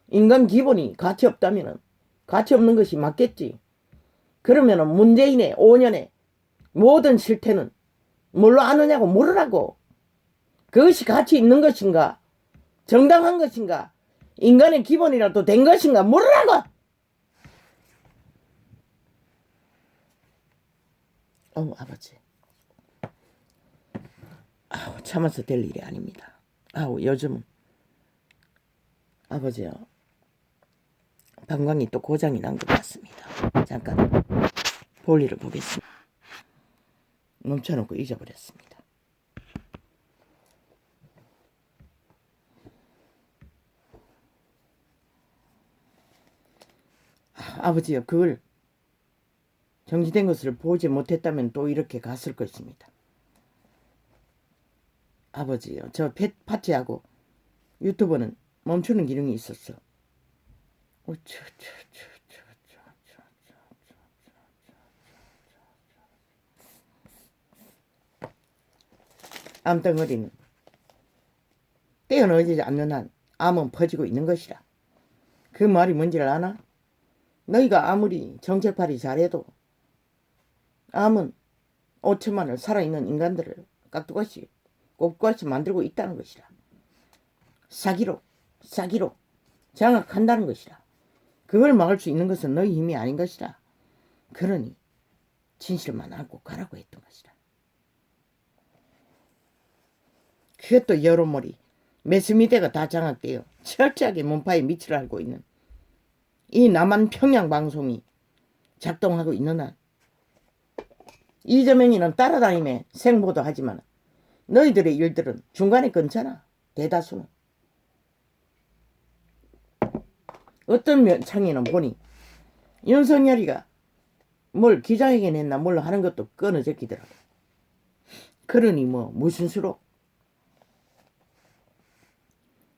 [SPEAKER 1] 인간 기본이 가치 없다면 가치 없는 것이 맞겠지. 그러면 문재인의 5년의 모든 실태는 뭘로 아느냐고 물으라고. 그것이 가치 있는 것인가 정당한 것인가 인간의 기본이라도 된 것인가 물으라고. 아버지. 참아서 될 일이 아닙니다. 요즘 아버지요. 방광이 또 고장이 난 것 같습니다. 잠깐 볼일을 보겠습니다. 멈춰놓고 잊어버렸습니다. 아버지요. 그걸 정지된 것을 보지 못했다면 또 이렇게 갔을 것입니다. 아버지요. 저 파티하고 유튜버는 멈추는 기능이 있었어. 암덩어리는 떼어넣지 않는 한 암은 퍼지고 있는 것이라. 그 말이 뭔지를 아나? 너희가 아무리 정책팔이 잘해도 암은 5천만을 살아있는 인간들을 깍두가시 꼽고같이 만들고 있다는 것이라. 사기로 장악한다는 것이라. 그걸 막을 수 있는 것은 너희 힘이 아닌 것이라. 그러니 진실만 안고 가라고 했던 것이라. 그것도 여러머리 매스미대가 다 장악되어 철저하게 문파의 밑을 알고 있는 이 남한 평양 방송이 작동하고 있는 한 이재명이는 따라다니며 생보도 하지만 너희들의 일들은 중간에 끊잖아. 대다수는. 어떤 창에는 보니 윤석열이가 뭘 기자회견 했나 뭘 하는 것도 끊어졌기더라고. 그러니 뭐 무슨 수로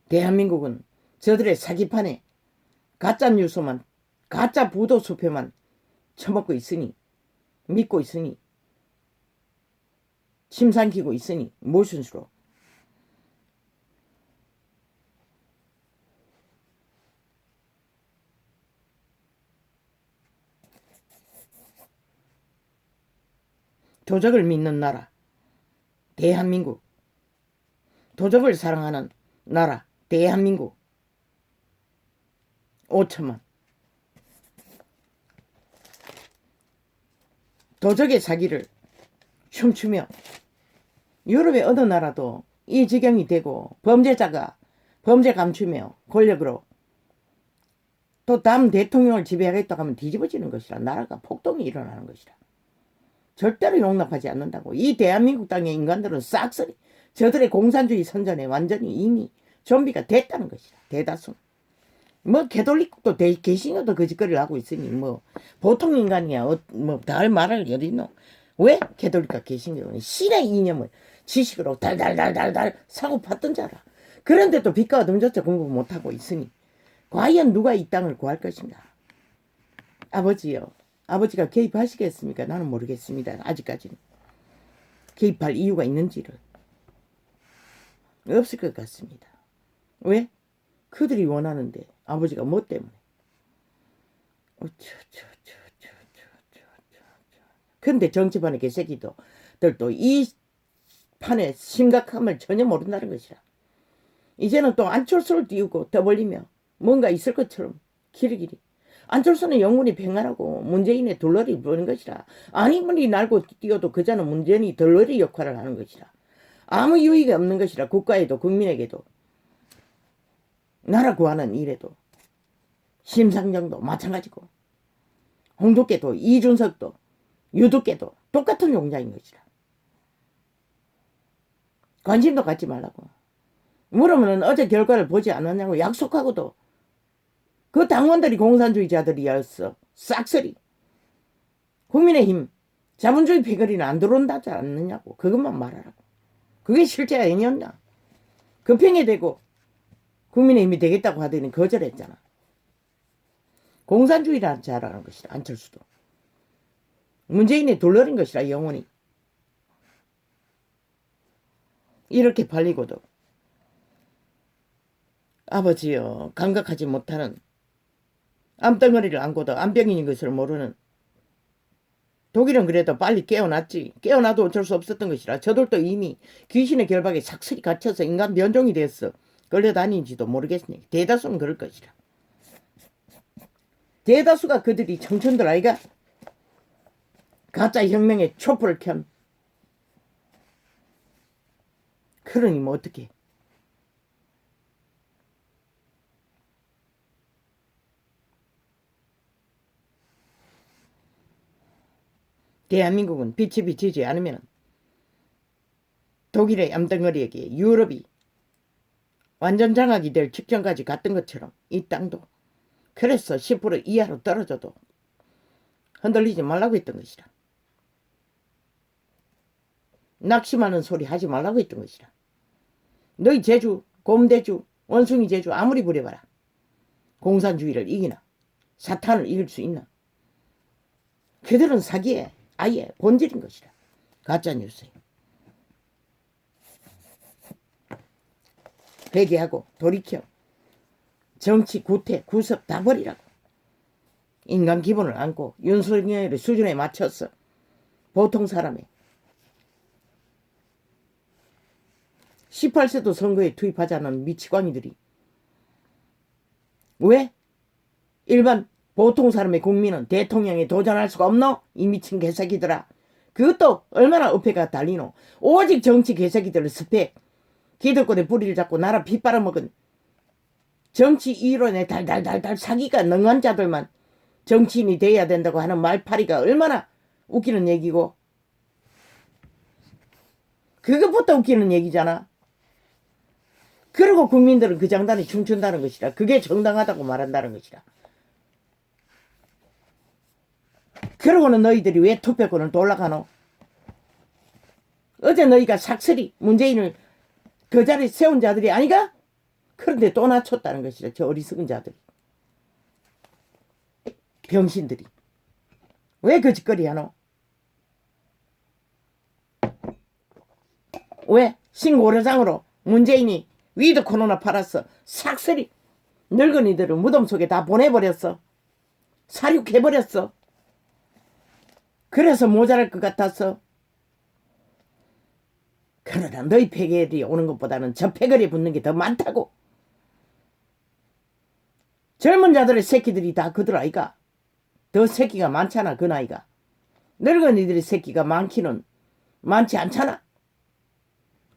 [SPEAKER 1] 대한민국은 저들의 사기판에 가짜 뉴스만 가짜 부도 수표만 처먹고 있으니 믿고 있으니 침 삼키고 있으니 무슨 수로 도적을 믿는 나라 대한민국 도적을 사랑하는 나라 대한민국 5천만 도적의 사기를 춤추며 유럽의 어느 나라도 이 지경이 되고 범죄자가 범죄 감추며 권력으로 또 다음 대통령을 지배하겠다고 하면 뒤집어지는 것이라 나라가 폭동이 일어나는 것이라 절대로 용납하지 않는다고. 이 대한민국 땅의 인간들은 싹쓸이 저들의 공산주의 선전에 완전히 이미 좀비가 됐다는 것이라. 대다수 뭐 개돌릭도 개신교도 거짓거리를 하고 있으니 뭐 보통 인간이야 뭐 다 할 말을 어디 있노. 왜 개돌릭과 개신교는 신의 이념을 지식으로 달달달달달 사고 팠던 자라. 그런데도 빛과 어둠조차 공부 못하고 있으니 과연 누가 이 땅을 구할 것인가. 아버지요, 아버지가 개입하시겠습니까? 나는 모르겠습니다. 아직까지는 개입할 이유가 있는지를 없을 것 같습니다. 왜? 그들이 원하는데 아버지가 뭐 때문에? 그런데 정치판의 개새끼들도 이 판의 심각함을 전혀 모른다는 것이라. 이제는 또 안철수를 띄우고 떠벌리며 뭔가 있을 것처럼 길이길이. 안철수는 영문이 평안하고 문재인의 덜러리 부는 것이라. 아니분이 날고 뛰어도 그자는 문재인이 덜러리 역할을 하는 것이라. 아무 유익이 없는 것이라. 국가에도 국민에게도 나라 구하는 일에도 심상정도 마찬가지고 홍두깨도 이준석도 유두깨도 똑같은 용자인 것이라. 관심도 갖지 말라고. 물으면 어제 결과를 보지 않았냐고 약속하고도 그 당원들이 공산주의자들이었어. 싹쓸이. 국민의힘 자본주의 패거리는 안 들어온다지 않느냐고. 그것만 말하라고. 그게 실제 아니었냐. 급행에 대고 국민의힘이 되겠다고 하더니 거절했잖아. 공산주의라는 자라는 것이라. 안철수도. 문재인이 돌려린 것이라. 영원히. 이렇게 팔리고도 아버지여 감각하지 못하는 암덩어리를 안고도 암병인 것을 모르는 독일은 그래도 빨리 깨어났지. 깨어나도 어쩔 수 없었던 것이라. 저들도 이미 귀신의 결박에 삭슬이 갇혀서 인간 변종이 됐어. 끌려다니는지도 모르겠으니 대다수는 그럴 것이라. 대다수가 그들이 청춘들 아이가 가짜 혁명의 촛불을 켠. 그러니 뭐 어떡해. 대한민국은 빛이 비치지 않으면 독일의 암덩어리에게 유럽이 완전 장악이 될 직전까지 갔던 것처럼 이 땅도 그래서 10% 이하로 떨어져도 흔들리지 말라고 했던 것이라. 낙심하는 소리 하지 말라고 했던 것이라. 너희 제주, 곰대주, 원숭이 제주 아무리 부려봐라. 공산주의를 이기나 사탄을 이길 수 있나. 그들은 사기에 아예 본질인 것이라. 가짜뉴스에. 회개하고 돌이켜 정치 구태 구섭 다 버리라고. 인간 기본을 안고 윤석열의 수준에 맞춰서 보통 사람의 18세도 선거에 투입하자는 미치광이들이 왜 일반 보통 사람의 국민은 대통령에 도전할 수가 없노? 이 미친 개새끼들아. 그것도 얼마나 어폐가 달리노. 오직 정치 개새끼들을 스펙 기득권에 뿌리를 잡고 나라 빗 빨아먹은 정치 이론에 달달달달 사기가 능한 자들만 정치인이 돼야 된다고 하는 말파리가 얼마나 웃기는 얘기고, 그것부터 웃기는 얘기잖아. 그리고 국민들은 그 장단에 춤춘다는 것이라. 그게 정당하다고 말한다는 것이라. 그러고는 너희들이 왜 투표권을 돌아가노? 어제 너희가 삭슬이 문재인을 그 자리에 세운 자들이 아니가? 그런데 또 낮췄다는 것이라. 저 어리석은 자들이. 병신들이. 왜 거짓거리 하노? 왜? 신고려장으로 문재인이 위드 코로나 팔았어. 삭슬이 늙은이들을 무덤 속에 다 보내버렸어. 사륙해버렸어. 그래서 모자랄 것 같았어. 그러나 너희 패거리 오는 것보다는 저 패거리에 붙는 게 더 많다고. 젊은 자들의 새끼들이 다 그들 아이가. 더 새끼가 많잖아 그 나이가. 늙은이들의 새끼가 많기는 많지 않잖아.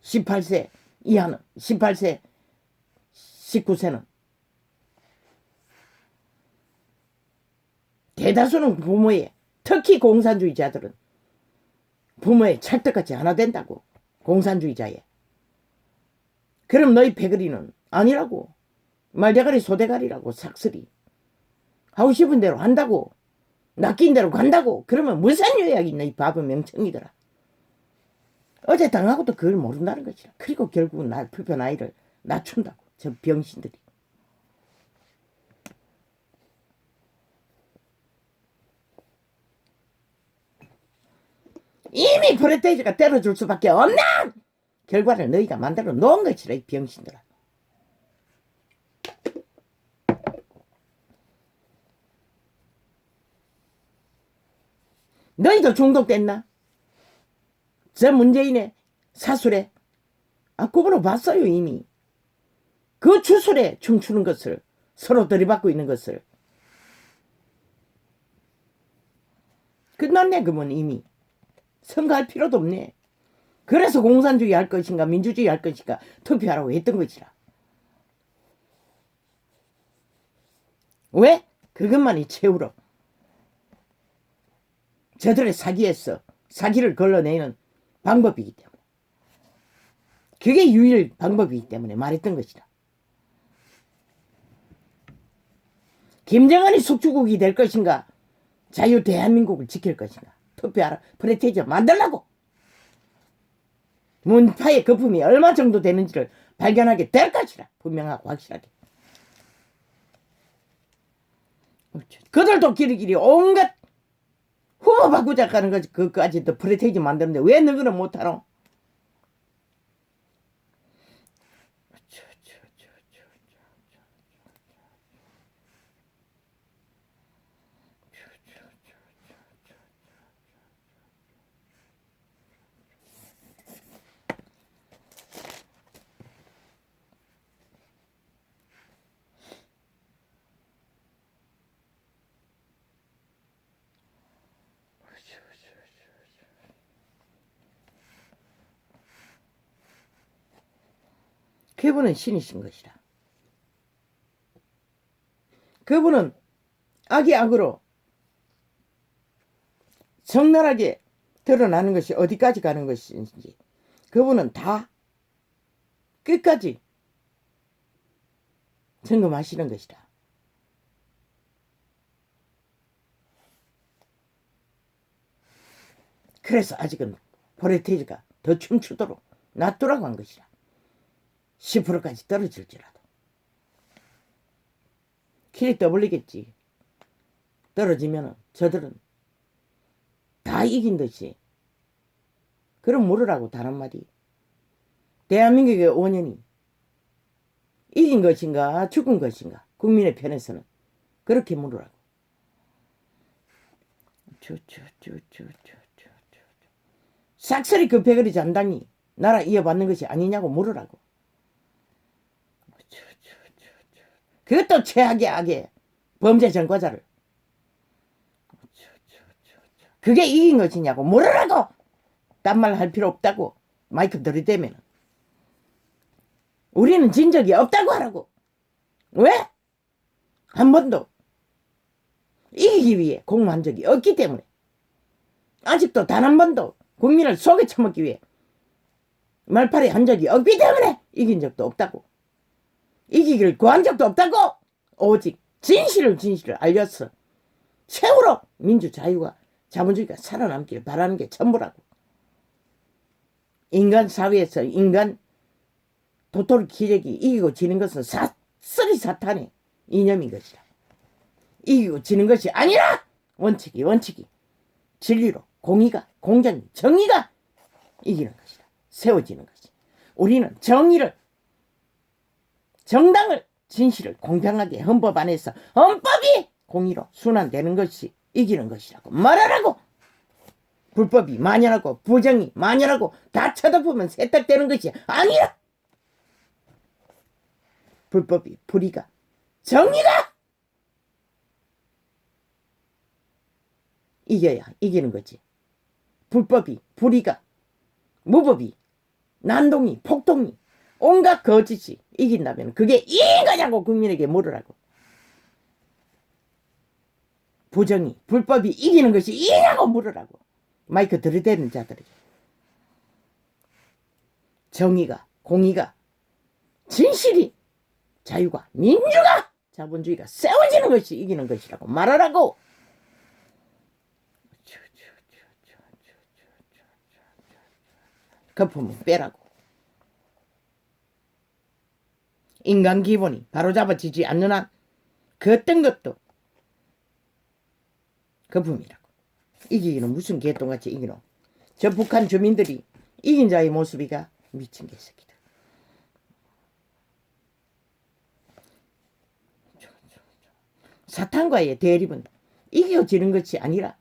[SPEAKER 1] 18세 이하는 18세 19세는 대다수는 부모의, 특히 공산주의자들은 부모의 찰떡같이 하나 된다고. 공산주의자에. 그럼 너희 패거리는 아니라고. 말대가리 소대가리라고. 삭슬이 하고 싶은 대로 한다고. 낚인 대로 간다고. 그러면 무슨 요약이 있나 이 바보 명청이더라. 어제 당하고도 그걸 모른다는 것이라. 그리고 결국은 나 투표 나이를 낮춘다고. 저 병신들이. 이미 프레테이즈가 때려줄 수밖에 없는 결과를 너희가 만들어 놓은 것이라 이 병신들아. 너희도 중독됐나? 저 문재인의 사술에. 그분은 봤어요 이미. 그 주술에 춤추는 것을, 서로 들이받고 있는 것을. 끝났네 그분 이미. 선거할 필요도 없네. 그래서 공산주의 할 것인가 민주주의 할 것인가 투표하라고 했던 것이라. 왜? 그것만이 최후로 저들의 사기에서 사기를 걸러내는 방법이기 때문에. 그게 유일 방법이기 때문에 말했던 것이다. 김정은이 숙주국이 될 것인가 자유 대한민국을 지킬 것인가 투표하라. 프레테이즈 만들라고. 문파의 거품이 얼마 정도 되는지를 발견하게 될 것이라. 분명하고 확실하게. 그들도 길이길이 온갖 후보 바꾸자 하는 거지. 그까지도 프레테이즈 만드는데 왜 너희는 못하노? 그분은 신이신 것이라. 그분은 악이 악으로 적나라하게 드러나는 것이 어디까지 가는 것인지 그분은 다 끝까지 점검하시는 것이라. 그래서 아직은 프레테이즈가 더 춤추도록 놔두라고 한 것이라. 10%까지 떨어질지라도. 길이 떠벌리겠지. 떨어지면 저들은 다 이긴 듯이. 그럼 물으라고 단 한마디. 대한민국의 5년이 이긴 것인가 죽은 것인가 국민의 편에서는 그렇게 물으라고. 싹쓸이 그 패거리 잔당이 나라 이어받는 것이 아니냐고 물으라고. 그것도 최악의 악의 범죄 전과자를. 그게 이긴 것이냐고 물으라고. 딴 말 할 필요 없다고. 마이크 들이대면 우리는 진 적이 없다고 하라고. 왜? 한 번도 이기기 위해 공모한 적이 없기 때문에 아직도 단 한 번도 국민을 속에 처먹기 위해 말팔이 한 적이 없기 때문에 이긴 적도 없다고. 이기기를 구한 적도 없다고. 오직 진실을 알렸어. 최후로 민주자유와 자본주의가 살아남기를 바라는 게 전부라고. 인간 사회에서 인간 도토리 기력이 이기고 지는 것은 쓰리 사탄의 이념인 것이다. 이기고 지는 것이 아니라 원칙이 진리로 공의가 공정이 정의가 이기는 것이다. 세워지는 것이. 우리는 정의를 정당을 진실을 공평하게 헌법 안에서 헌법이 공의로 순환되는 것이 이기는 것이라고 말하라고. 불법이 만연하고 부정이 만연하고 다 쳐다보면 세탁되는 것이 아니라 불법이 불의가 정의가 이겨야 이기는 거지. 불법이 불의가 무법이 난동이 폭동이 온갖 거짓이 이긴다면 그게 이긴 거냐고 국민에게 물으라고. 부정이 불법이 이기는 것이 이기냐고 물으라고. 마이크 들이대는 자들에게. 정의가 공의가 진실이 자유가 민주가 자본주의가 세워지는 것이 이기는 것이라고 말하라고. 거품은 빼라고. 인간 기본이 바로잡아지지 않는 한 그 어떤 것도 거품이라고. 이기기는 무슨 개똥같이 이기노. 저 북한 주민들이 이긴 자의 모습이가 미친 개새끼다. 사탄과의 대립은 이겨지는 것이 아니라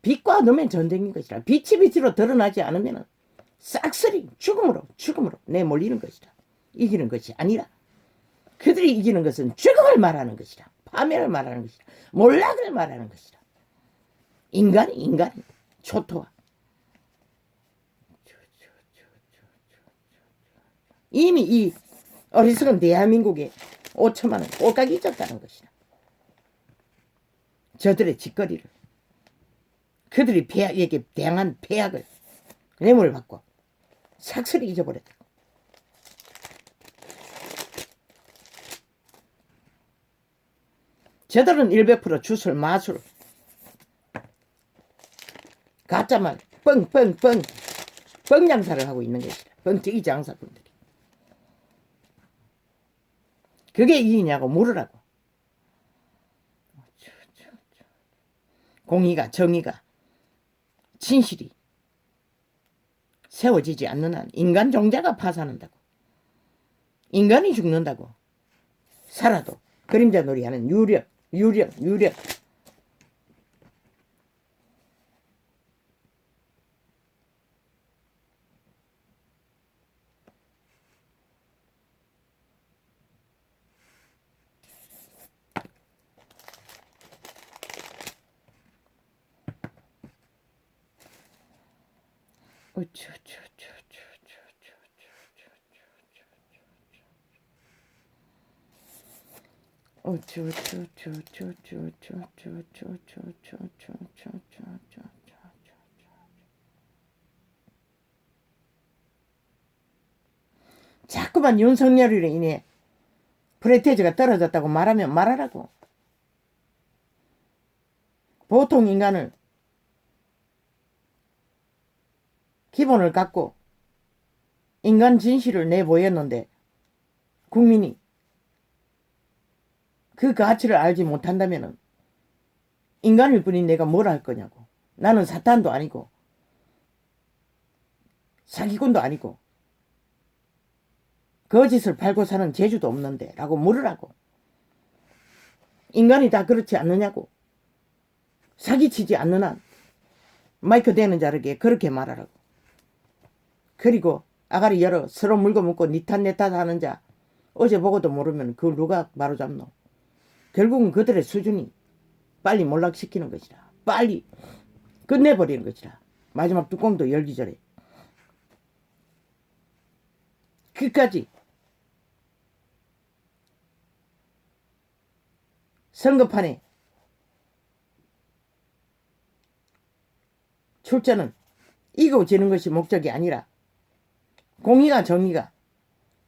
[SPEAKER 1] 빛과 어둠의 전쟁인 것이라. 빛이 빛으로 드러나지 않으면 싹쓸이 죽음으로 내몰리는 것이다. 이기는 것이 아니라 그들이 이기는 것은 죽음을 말하는 것이다. 파멸을 말하는 것이다. 몰락을 말하는 것이다. 인간이 초토화. 이미 이 어리석은 대한민국에 5천만 원 꼴깍이 잊었다는 것이다. 저들의 짓거리를 그들이 폐악에게 대항한 폐악을 뇌물을 받고 삭슬이 잊어버렸다. 저들은 100% 주술 마술 가짜말 뻥 장사를 하고 있는 것이다. 뻥튀기 장사꾼들이. 그게 이기냐고 물으라고. 공의가 정의가 진실이 세워지지 않는 한 인간 종자가 파산한다고. 인간이 죽는다고. 살아도 그림자 놀이하는 유령. 자꾸만 윤석열이로 인해 프레테이지가 떨어졌다고 말하면 말하라고. 보통 인간을 기본을 갖고 인간 진실을 내보였는데 국민이 그 가치를 알지 못한다면 인간일 뿐인 내가 뭘 할 거냐고. 나는 사탄도 아니고 사기꾼도 아니고 거짓을 팔고 사는 재주도 없는데 라고 물으라고. 인간이 다 그렇지 않느냐고. 사기치지 않는 한 마이크 대는 자에게 그렇게 말하라고. 그리고 아가리 열어 서로 물고 묻고 니탓 내탓 하는 자 어제 보고도 모르면 그걸 누가 바로잡노. 결국은 그들의 수준이 빨리 몰락시키는 것이라. 빨리 끝내버리는 것이라. 마지막 뚜껑도 열기 전에. 끝까지 선거판에 출전은 이기고 지는 것이 목적이 아니라 공의가 정의가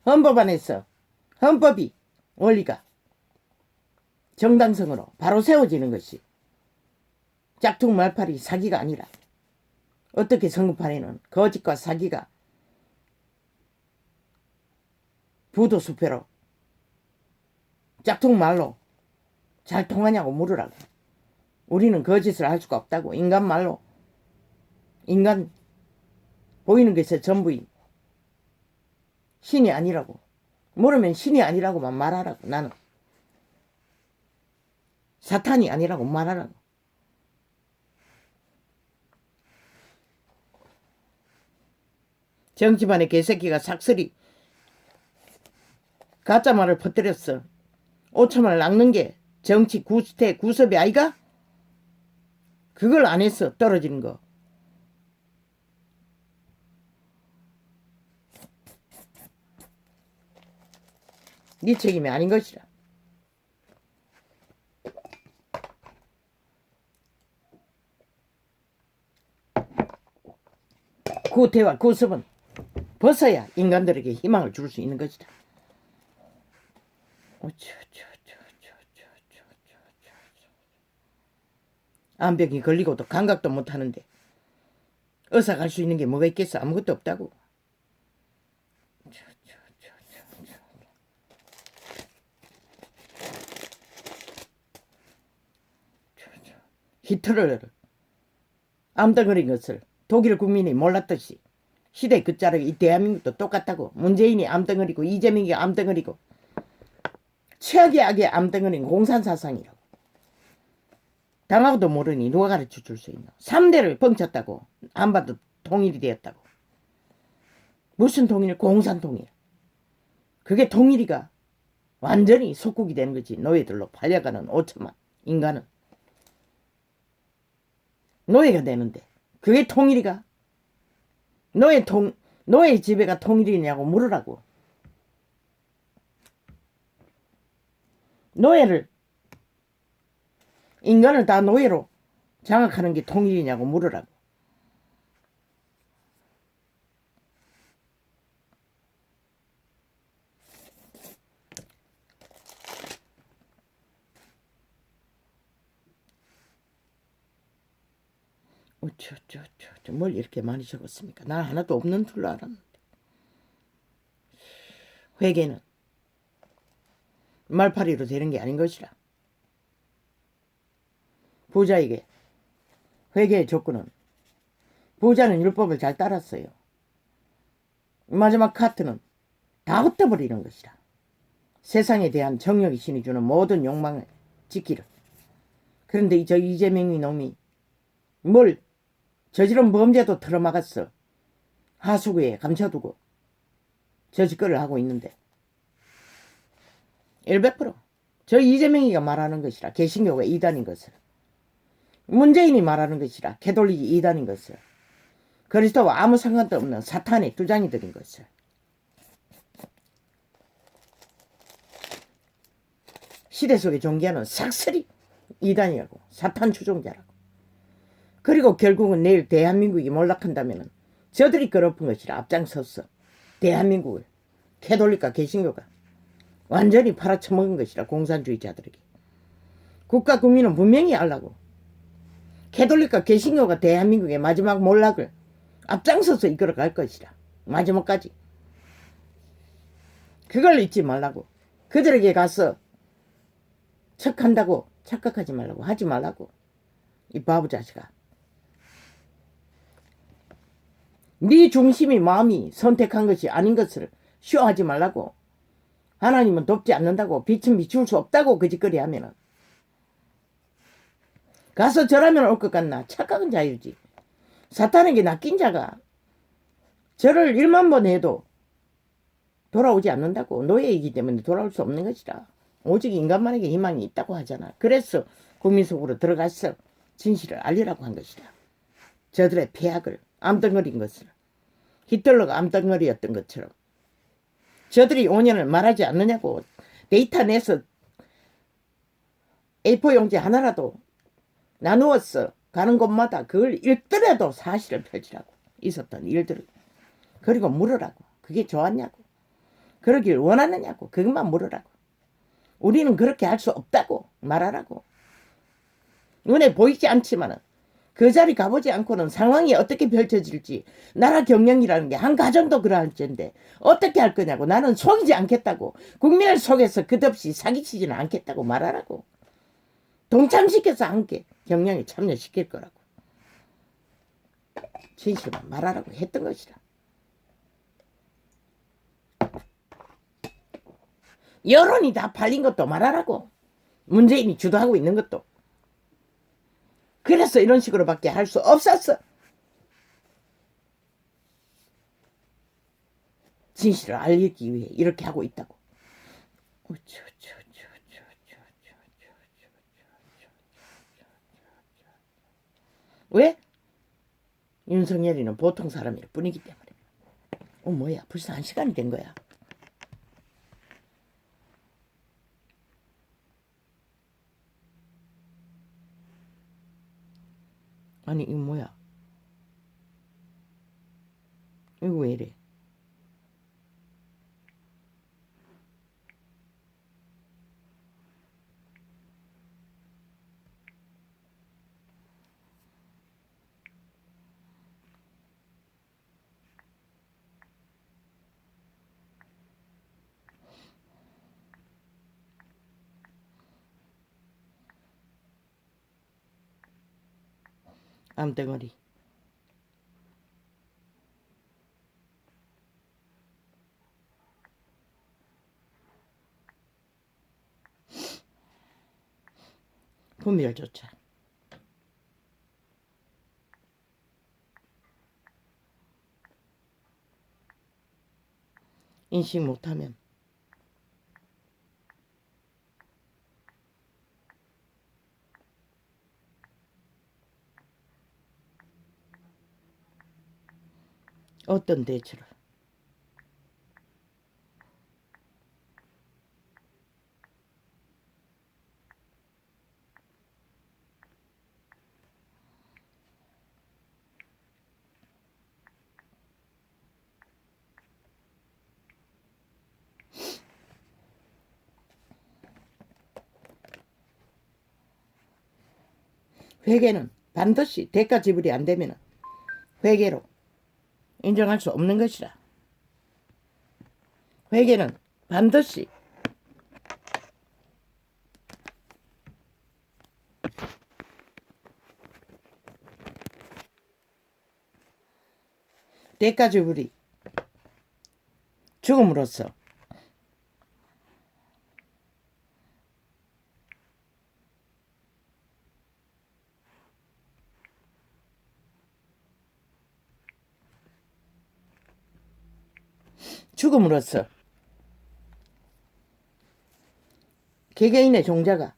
[SPEAKER 1] 헌법 안에서 헌법이 원리가 정당성으로 바로 세워지는 것이 짝퉁 말팔이 사기가 아니라 어떻게 선거판에는 거짓과 사기가 부도수표로 짝퉁 말로 잘 통하냐고 물으라고. 우리는 거짓을 할 수가 없다고. 인간 말로 인간 보이는 것이 전부인 신이 아니라고. 모르면 신이 아니라고만 말하라고. 나는 사탄이 아니라고 말하라고. 정치반의 개새끼가 삭슬이 가짜말을 퍼뜨렸어. 5천만을 낚는 게 정치 구태 구섭이 아이가? 그걸 안 해서 떨어지는 거. 네 책임이 아닌 것이라. 구태와 구섭은 벗어야 인간들에게 희망을 줄 수 있는 것이다. 암벽이 걸리고도 감각도 못하는데 어서 갈 수 있는 게 뭐가 있겠어? 아무것도 없다고. 히틀러를 암덩어리인 것을 독일 국민이 몰랐듯이 시대 끝자락에 이 대한민국도 똑같다고. 문재인이 암덩어리고 이재명이 암덩어리고 최악의 악의 암덩어리는 공산사상이라고. 당하고도 모르니 누가 가르쳐 줄 수 있나. 3대를 뻥쳤다고. 안봐도 통일이 되었다고. 무슨 통일? 공산통일. 그게 통일이가 완전히 속국이 되는 거지. 노예들로 팔려가는 5천만 인간은 노예가 되는데 그게 통일이가? 노예 지배가 통일이냐고 물으라고. 노예를 인간을 다 노예로 장악하는 게 통일이냐고 물으라고. 뭘 이렇게 많이 적었습니까? 나 하나도 없는 줄로 알았는데. 회계는 말파리로 되는 게 아닌 것이라. 부자에게 회계의 조건은 부자는 율법을 잘 따랐어요. 마지막 카트는 다 흩어버리는 것이라. 세상에 대한 정력이 신이 주는 모든 욕망을 지키를. 그런데 저 이재명이 놈이 뭘 저지른 범죄도 틀어막았어. 하수구에 감춰두고 저 짓거리를 하고 있는데 100%저 이재명이가 말하는 것이라. 개신교가 이단인 것을. 문재인이 말하는 것이라. 캐톨릭이 이단인 것을. 그리스도와 아무 상관도 없는 사탄의 주장이들인 것을. 시대 속의 종교는 삭슬이 이단이라고. 사탄 추종자라고. 그리고 결국은 내일 대한민국이 몰락한다면 저들이 끌어엎은 것이라. 앞장섰어. 대한민국을 캐톨릭과 개신교가 완전히 팔아쳐먹은 것이라. 공산주의자들에게. 국가 국민은 분명히 알라고. 캐톨릭과 개신교가 대한민국의 마지막 몰락을 앞장서서 이끌어갈 것이라. 마지막까지. 그걸 잊지 말라고. 그들에게 가서 척한다고 착각하지 말라고. 하지 말라고. 이 바보 자식아. 네 중심이 마음이 선택한 것이 아닌 것을 쇼하지 말라고. 하나님은 돕지 않는다고. 빛은 비출 수 없다고. 그 짓거리 하면은. 가서 절하면 올 것 같나. 착각은 자유지. 사탄에게 낚인 자가 절을 1만 번 해도 돌아오지 않는다고. 노예이기 때문에 돌아올 수 없는 것이라. 오직 인간만에게 희망이 있다고 하잖아. 그래서 국민 속으로 들어가서 진실을 알리라고 한 것이다. 저들의 폐악을 암덩어리인 것을. 히틀러가 암덩어리였던 것처럼. 저들이 5년을 말하지 않느냐고. 데이터 내서 A4 용지 하나라도 나누었어. 가는 곳마다 그걸 읽더라도 사실을 펼치라고. 있었던 일들을. 그리고 물으라고. 그게 좋았냐고. 그러길 원하느냐고. 그것만 물으라고. 우리는 그렇게 할 수 없다고 말하라고. 눈에 보이지 않지만은 그 자리 가보지 않고는 상황이 어떻게 펼쳐질지, 나라 경영이라는 게 한 가정도 그러할텐데 어떻게 할 거냐고. 나는 속이지 않겠다고. 국민을 속여서 끝없이 사기치지는 않겠다고 말하라고. 동참시켜서 함께 경영에 참여시킬 거라고. 진실만 말하라고 했던 것이라. 여론이 다 팔린 것도 말하라고. 문재인이 주도하고 있는 것도. 그래서 이런 식으로밖에 할 수 없었어. 진실을 알리기 위해 이렇게 하고 있다고. 왜? 윤석열이는 보통 사람일 뿐이기 때문에. 뭐야, 벌써 1시간이 된 거야. 아니, 이거 뭐야? 이거 왜 이래? 암덩어리. 분별조차. 인식 못하면 어떤 대처를. 회계는 반드시 대가 지불이 안 되면 회계로 인정할 수 없는 것이라. 회계는 반드시 대가 지불이 죽음으로써 개개인의 종자가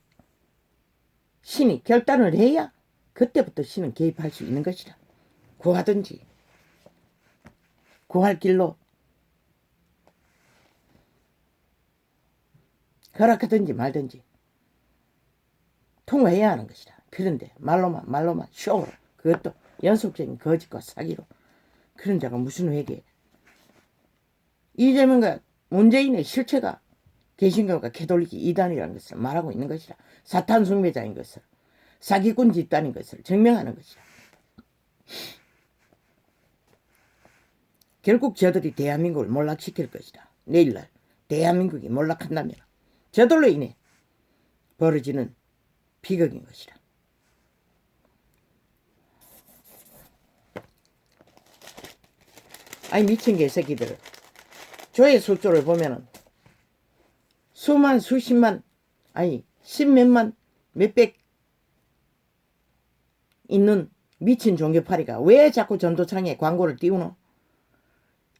[SPEAKER 1] 신이 결단을 해야 그때부터 신은 개입할 수 있는 것이라. 구하든지 구할 길로 허락하든지 말든지 통과해야 하는 것이라. 그런데 말로만 쇼로, 그것도 연속적인 거짓과 사기로, 그런 자가 무슨 회개. 이재명과 문재인의 실체가 개신교가 캐톨릭이 이단이라는 것을 말하고 있는 것이라. 사탄 숭배자인 것을, 사기꾼 집단인 것을 증명하는 것이라. 결국 저들이 대한민국을 몰락시킬 것이다. 내일날 대한민국이 몰락한다면 저들로 인해 벌어지는 비극인 것이다. 아니, 미친 개새끼들. 조회 수조를 보면은 수만, 수십만, 아니 십몇만, 몇백 있는 미친 종교파리가 왜 자꾸 전도창에 광고를 띄우노?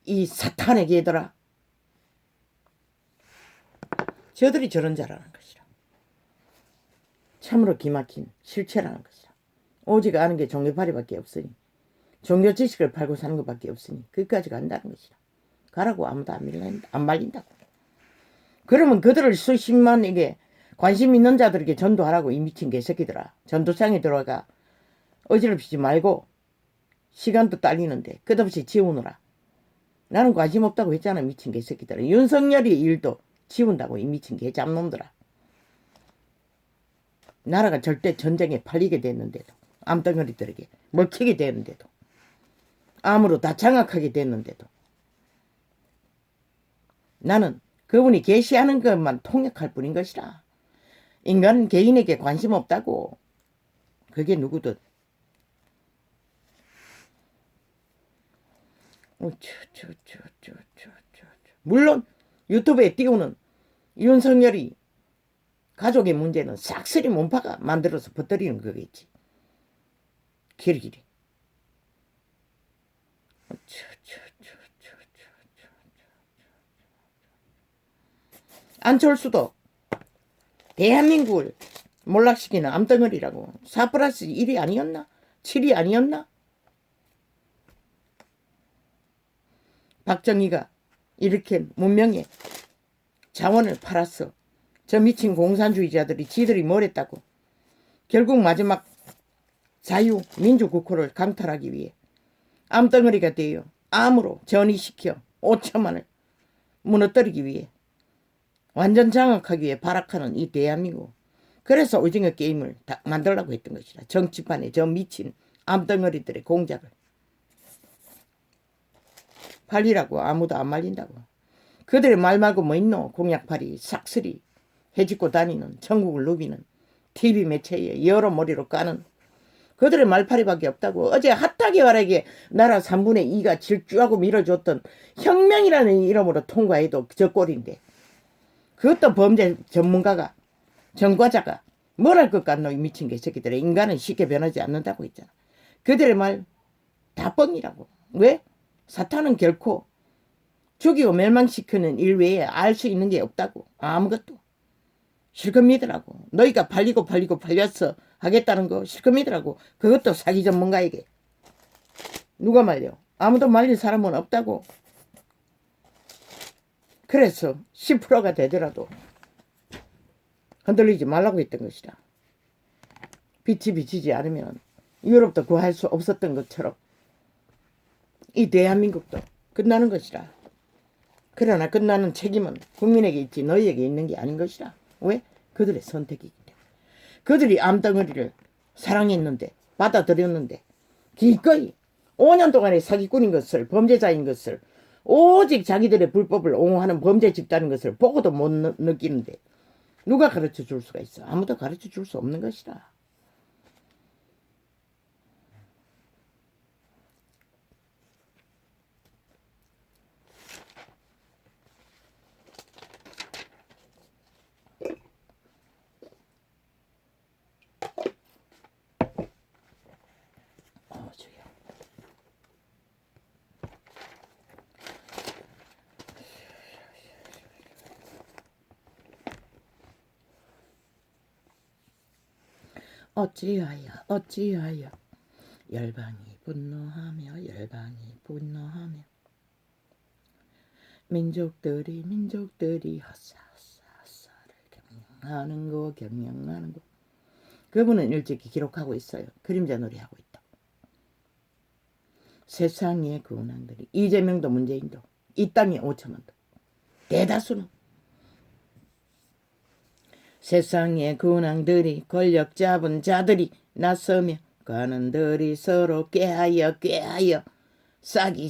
[SPEAKER 1] 이 사탄의 개들아. 저들이 저런 자라는 것이라. 참으로 기막힌 실체라는 것이라. 오직 아는 게 종교파리밖에 없으니, 종교 지식을 팔고 사는 것밖에 없으니 거기까지 간다는 것이라. 가라고 아무도 안 말린다고. 그러면 그들을 수십만에게 관심 있는 자들에게 전도하라고 이 미친 개새끼들아. 전도장에 들어가 어지럽히지 말고 시간도 딸리는데 끝없이 지우느라. 나는 관심 없다고 했잖아 미친 개새끼들아. 윤석열이 일도 지운다고 이 미친 개잡놈들아. 나라가 절대 전쟁에 팔리게 됐는데도 암덩어리들에게 먹히게 되는데도 암으로 다 장악하게 됐는데도 나는 그분이 계시하는 것만 통역할 뿐인 것이라. 인간은 개인에게 관심 없다고. 그게 누구든. 물론 유튜브에 띄우는 윤석열이 가족의 문제는 싹쓸이 몸파가 만들어서 퍼뜨리는 거겠지. 길길이. 안철수도 대한민국을 몰락시키는 암덩어리라고. 4+1이 아니었나? 7이 아니었나? 박정희가 이렇게 문명의 자원을 팔았어. 저 미친 공산주의자들이 지들이 뭘 했다고. 결국 마지막 자유민주국호를 강탈하기 위해 암덩어리가 되어 암으로 전이시켜 5천만을 무너뜨리기 위해 완전 장악하기 위해 발악하는 이 대한민국. 그래서 오징어 게임을 만들려고 했던 것이라. 정치판에 저 미친 암덩어리들의 공작을 팔리라고. 아무도 안 말린다고. 그들의 말 말고 뭐 있노. 공약팔이 싹쓸이 해짓고 다니는 전국을 누비는 TV 매체에 여러 머리로 까는 그들의 말팔이밖에 없다고. 어제 핫하게와에게 나라 3분의 2가 질주하고 밀어줬던 혁명이라는 이름으로 통과해도 저 꼴인데 그것도 범죄 전문가가 전과자가 뭘 할 것 같노. 이 미친 개새끼들의. 인간은 쉽게 변하지 않는다고 했잖아. 그들의 말 다 뻥이라고. 왜? 사탄은 결코 죽이고 멸망시키는 일 외에 알 수 있는 게 없다고. 아무것도. 실컷 믿으라고. 너희가 팔려서 하겠다는 거 실컷 믿으라고. 그것도 사기 전문가에게. 누가 말려? 아무도 말릴 사람은 없다고. 그래서 10%가 되더라도 흔들리지 말라고 했던 것이다. 빛이 비치지 않으면 유럽도 구할 수 없었던 것처럼 이 대한민국도 끝나는 것이라. 그러나 끝나는 책임은 국민에게 있지 너희에게 있는 게 아닌 것이라. 왜? 그들의 선택이기 때문에. 그들이 암덩어리를 사랑했는데 받아들였는데 기꺼이 5년 동안의 사기꾼인 것을 범죄자인 것을 오직 자기들의 불법을 옹호하는 범죄 집단인 것을 보고도 못 느끼는데 누가 가르쳐 줄 수가 있어. 아무도 가르쳐 줄 수 없는 것이라. 어찌하여 열방이 분노하며 민족들이 헛사를 경영하는 거. 그분은 일찍이 기록하고 있어요. 그림자 놀이하고 있다. 세상의 근황들이 이재명도 문재인도 이 땅에 5천만도 대다수는 세상의 근황들이 권력 잡은 자들이 나서며 관원들이 서로 꾀하여 싸기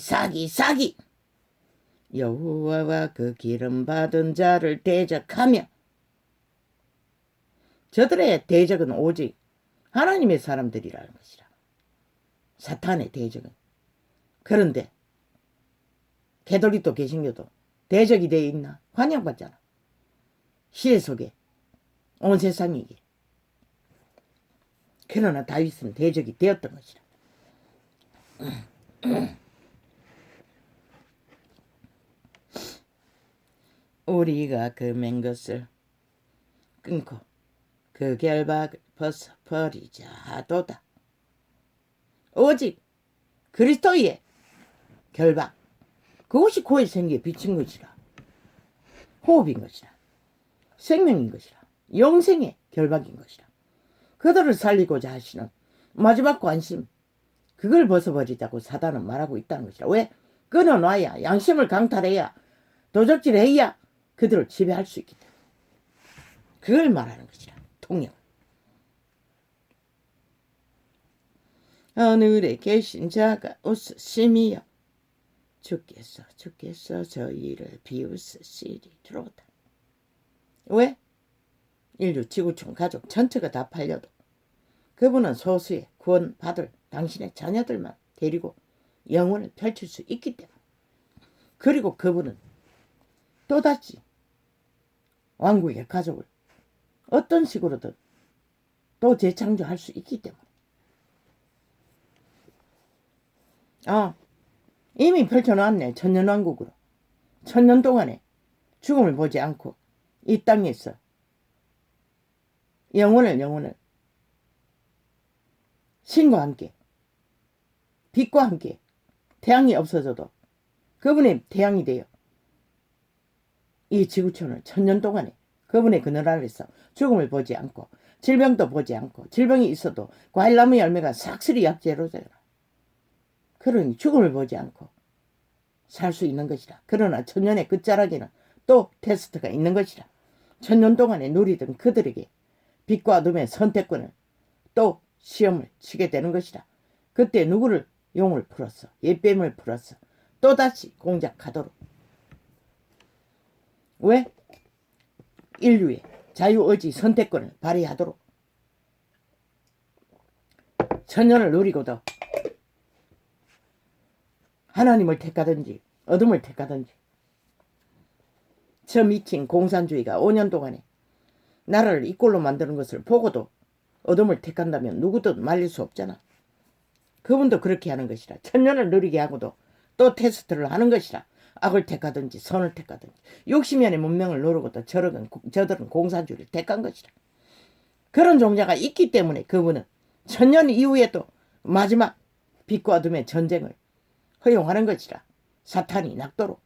[SPEAKER 1] 여호와와 그 기름 받은 자를 대적하며. 저들의 대적은 오직 하나님의 사람들이라는 것이라. 사탄의 대적은. 그런데 개돌이도 개신교도 대적이 되어 있나? 환영받잖아. 시대 속에 온 세상이게. 그러나 다윗은 대적이 되었던 것이라. 우리가 그 맨 것을 끊고 그 결박을 벗어버리자 하도다. 오직 그리스도의 결박, 그것이 고의 생기에 비친 것이라. 호흡인 것이라. 생명인 것이라. 영생의 결박인 것이라. 그들을 살리고자 하시는 마지막 관심, 그걸 벗어버리자고 사단은 말하고 있다는 것이라. 왜? 끊어놔야, 양심을 강탈해야, 도적질해야 그들을 지배할 수 있기 때문에. 그걸 말하는 것이라. 통역. 하늘에 계신 자가 웃으심이여, 주께서 저희를 비웃으시리로다. 왜? 인류 지구촌 가족 전체가 다 팔려도 그분은 소수의 구원받을 당신의 자녀들만 데리고 영혼을 펼칠 수 있기 때문에, 그리고 그분은 또다시 왕국의 가족을 어떤 식으로든 또 재창조할 수 있기 때문에, 이미 펼쳐놨네. 천년왕국으로. 천년 동안에 죽음을 보지 않고 이 땅에서 영혼을 신과 함께, 빛과 함께, 태양이 없어져도 그분의 태양이 되어 이 지구촌을 천년 동안에 그분의 그늘 아래서 죽음을 보지 않고, 질병도 보지 않고, 질병이 있어도 과일나무 열매가 싹쓸이 약재로 되라. 그러니 죽음을 보지 않고 살 수 있는 것이라. 그러나 천년의 끝자락에는 또 테스트가 있는 것이라. 천년 동안에 누리던 그들에게 빛과 어둠의 선택권을 또 시험을 치게 되는 것이라. 그때 누구를? 용을 풀었어. 옛뱀을 풀었어. 또다시 공작하도록. 왜? 인류의 자유의지 선택권을 발휘하도록. 천년을 누리고도 하나님을 택하든지 어둠을 택하든지, 저 미친 공산주의가 5년 동안에 나라를 이 꼴로 만드는 것을 보고도 어둠을 택한다면 누구든 말릴 수 없잖아. 그분도 그렇게 하는 것이라. 천년을 누리게 하고도 또 테스트를 하는 것이라. 악을 택하든지 선을 택하든지 60년의 문명을 누르고도 저들은 공산주의를 택한 것이라. 그런 종자가 있기 때문에 그분은 천년 이후에도 마지막 빛과 어둠의 전쟁을 허용하는 것이라. 사탄이 낙도로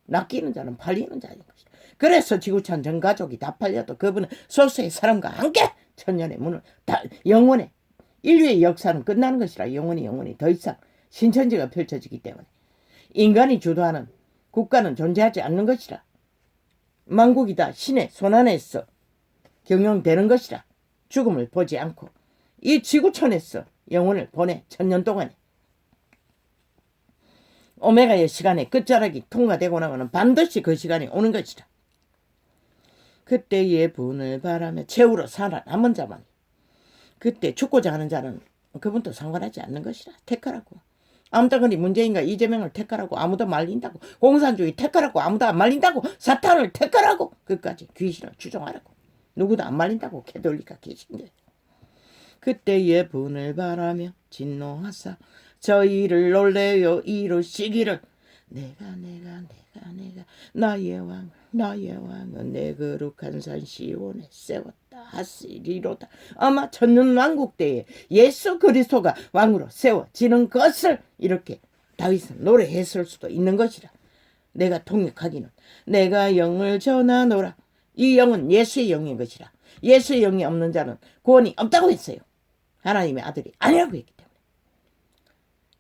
[SPEAKER 1] 낚이는 자는 팔리는 자인 것이라. 그래서 지구촌 전 가족이 다 팔려도 그분은 소수의 사람과 함께 천년의 문을 영원의 인류의 역사는 끝나는 것이라. 영원히 더 이상 신천지가 펼쳐지기 때문에 인간이 주도하는 국가는 존재하지 않는 것이라. 만국이 다 신의 손안에서 경영되는 것이라. 죽음을 보지 않고 이 지구촌에서 영혼을 보내 천년 동안에 오메가의 시간에 끝자락이 통과되고 나면 반드시 그 시간이 오는 것이라. 그때의 분을 바라며 최후로 살아남은 자만, 그때 죽고자 하는 자는 그분도 상관하지 않는 것이라. 택하라고. 아무튼 문재인과 이재명을 택하라고 아무도 말린다고, 공산주의 택하라고 아무도 안 말린다고, 사탄을 택하라고 끝까지 귀신을 추종하라고 누구도 안 말린다고 캐톨릭과 계신데, 그때의 분을 바라며 진노하사 저희를 놀래요 이루시기를, 내가 나의 왕은 내 거룩한 산 시온에 세웠다 하시리로다. 아마 천년왕국 때에 예수 그리스도가 왕으로 세워지는 것을 이렇게 다윗은 노래했을 수도 있는 것이라. 내가 통역하기는 내가 영을 전하노라. 이 영은 예수의 영인 것이라. 예수의 영이 없는 자는 구원이 없다고 했어요. 하나님의 아들이 아니라고 했기 때문에.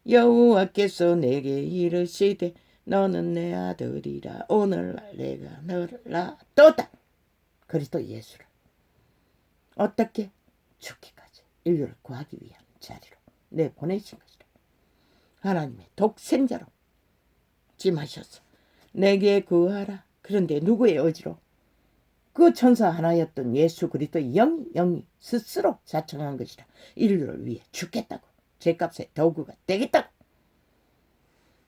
[SPEAKER 1] 여호와께서 내게 이르시되 너는 내 아들이라. 오늘날 내가 너를 낳았도다. 그리스도 예수를 어떻게? 죽기까지 인류를 구하기 위한 자리로 내보내신 것이라. 하나님의 독생자로 찜하셔서 내게 구하라. 그런데 누구의 의지로? 그 천사 하나였던 예수 그리스도 영이 스스로 자청한 것이라. 인류를 위해 죽겠다고, 죄값의 도구가 되겠다고.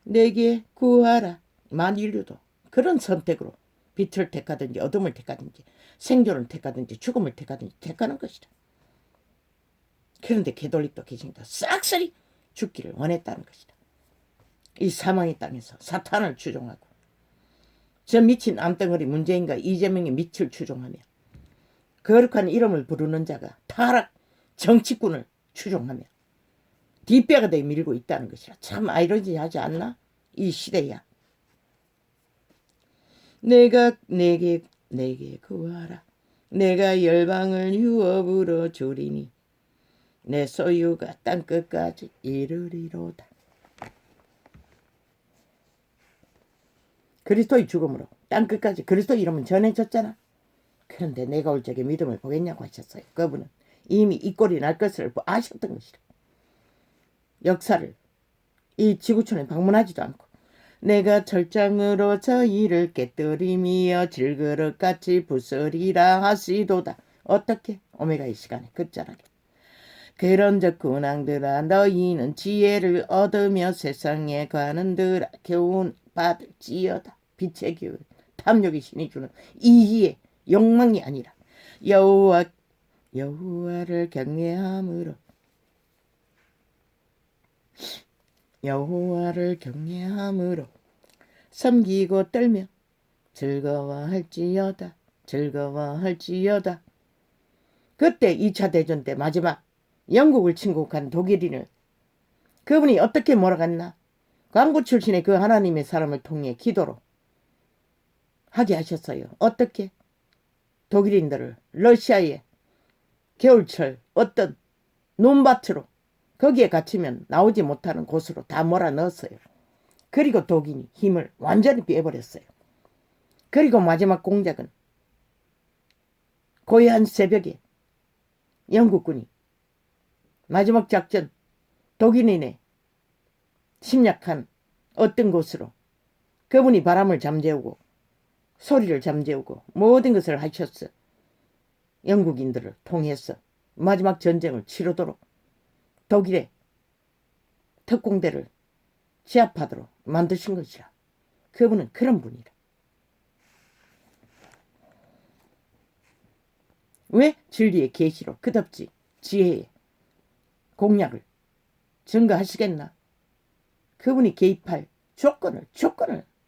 [SPEAKER 1] 내게 구하라. 만인류도 그런 선택으로 빛을 택하든지 어둠을 택하든지 생존을 택하든지 죽음을 택하든지 택하는 것이다. 그런데 캐톨릭도 개신도 싹쓸이 죽기를 원했다는 것이다. 이 사망의 땅에서 사탄을 추종하고 저 미친 암덩어리 문재인과 이재명의 밑을 추종하며 거룩한 이름을 부르는 자가 타락 정치꾼을 추종하며 뒷배가 돼 밀고 있다는 것이라. 참 아이러니하지 않나? 이 시대야. 내가 내게 구하라. 내가 열방을 유업으로 주리니 내 소유가 땅끝까지 이르리로다. 그리스도의 죽음으로 땅끝까지 그리스도 이름은 전해졌잖아. 그런데 내가 올 적에 믿음을 보겠냐고 하셨어요. 그분은 이미 이 꼴이 날 것을 아셨던 것이라. 역사를 이 지구촌에 방문하지도 않고 내가 철장으로 저희를 깨뜨리며 질그릇같이 부서리라 하시도다. 어떻게? 오메가의 시간에 끝자락에. 그런즉 군왕들아 너희는 지혜를 얻으며 세상에 가는들아 교훈 받을지어다. 빛의 교훈, 탐욕의 신이 주는 이희의 욕망이 아니라 여호와를 경외함으로 섬기고 떨며 즐거워할지어다. 그때 2차 대전 때 마지막 영국을 침공한 독일인을 그분이 어떻게 몰아갔나? 광부 출신의 그 하나님의 사람을 통해 기도로 하게 하셨어요. 어떻게? 독일인들을 러시아의 겨울철 어떤 논밭으로 거기에 갇히면 나오지 못하는 곳으로 다 몰아넣었어요. 그리고 독일이 힘을 완전히 빼버렸어요. 그리고 마지막 공작은 고요한 새벽에 영국군이 마지막 작전 독일인의 침략한 어떤 곳으로 그분이 바람을 잠재우고 소리를 잠재우고 모든 것을 하셨어. 영국인들을 통해서 마지막 전쟁을 치르도록 독일의 특공대를 제압하도록 만드신 것이라. 그분은 그런 분이라. 왜? 진리의 계시로 끝없이 지혜의 공약을 증거하시겠나? 그분이 개입할 조건을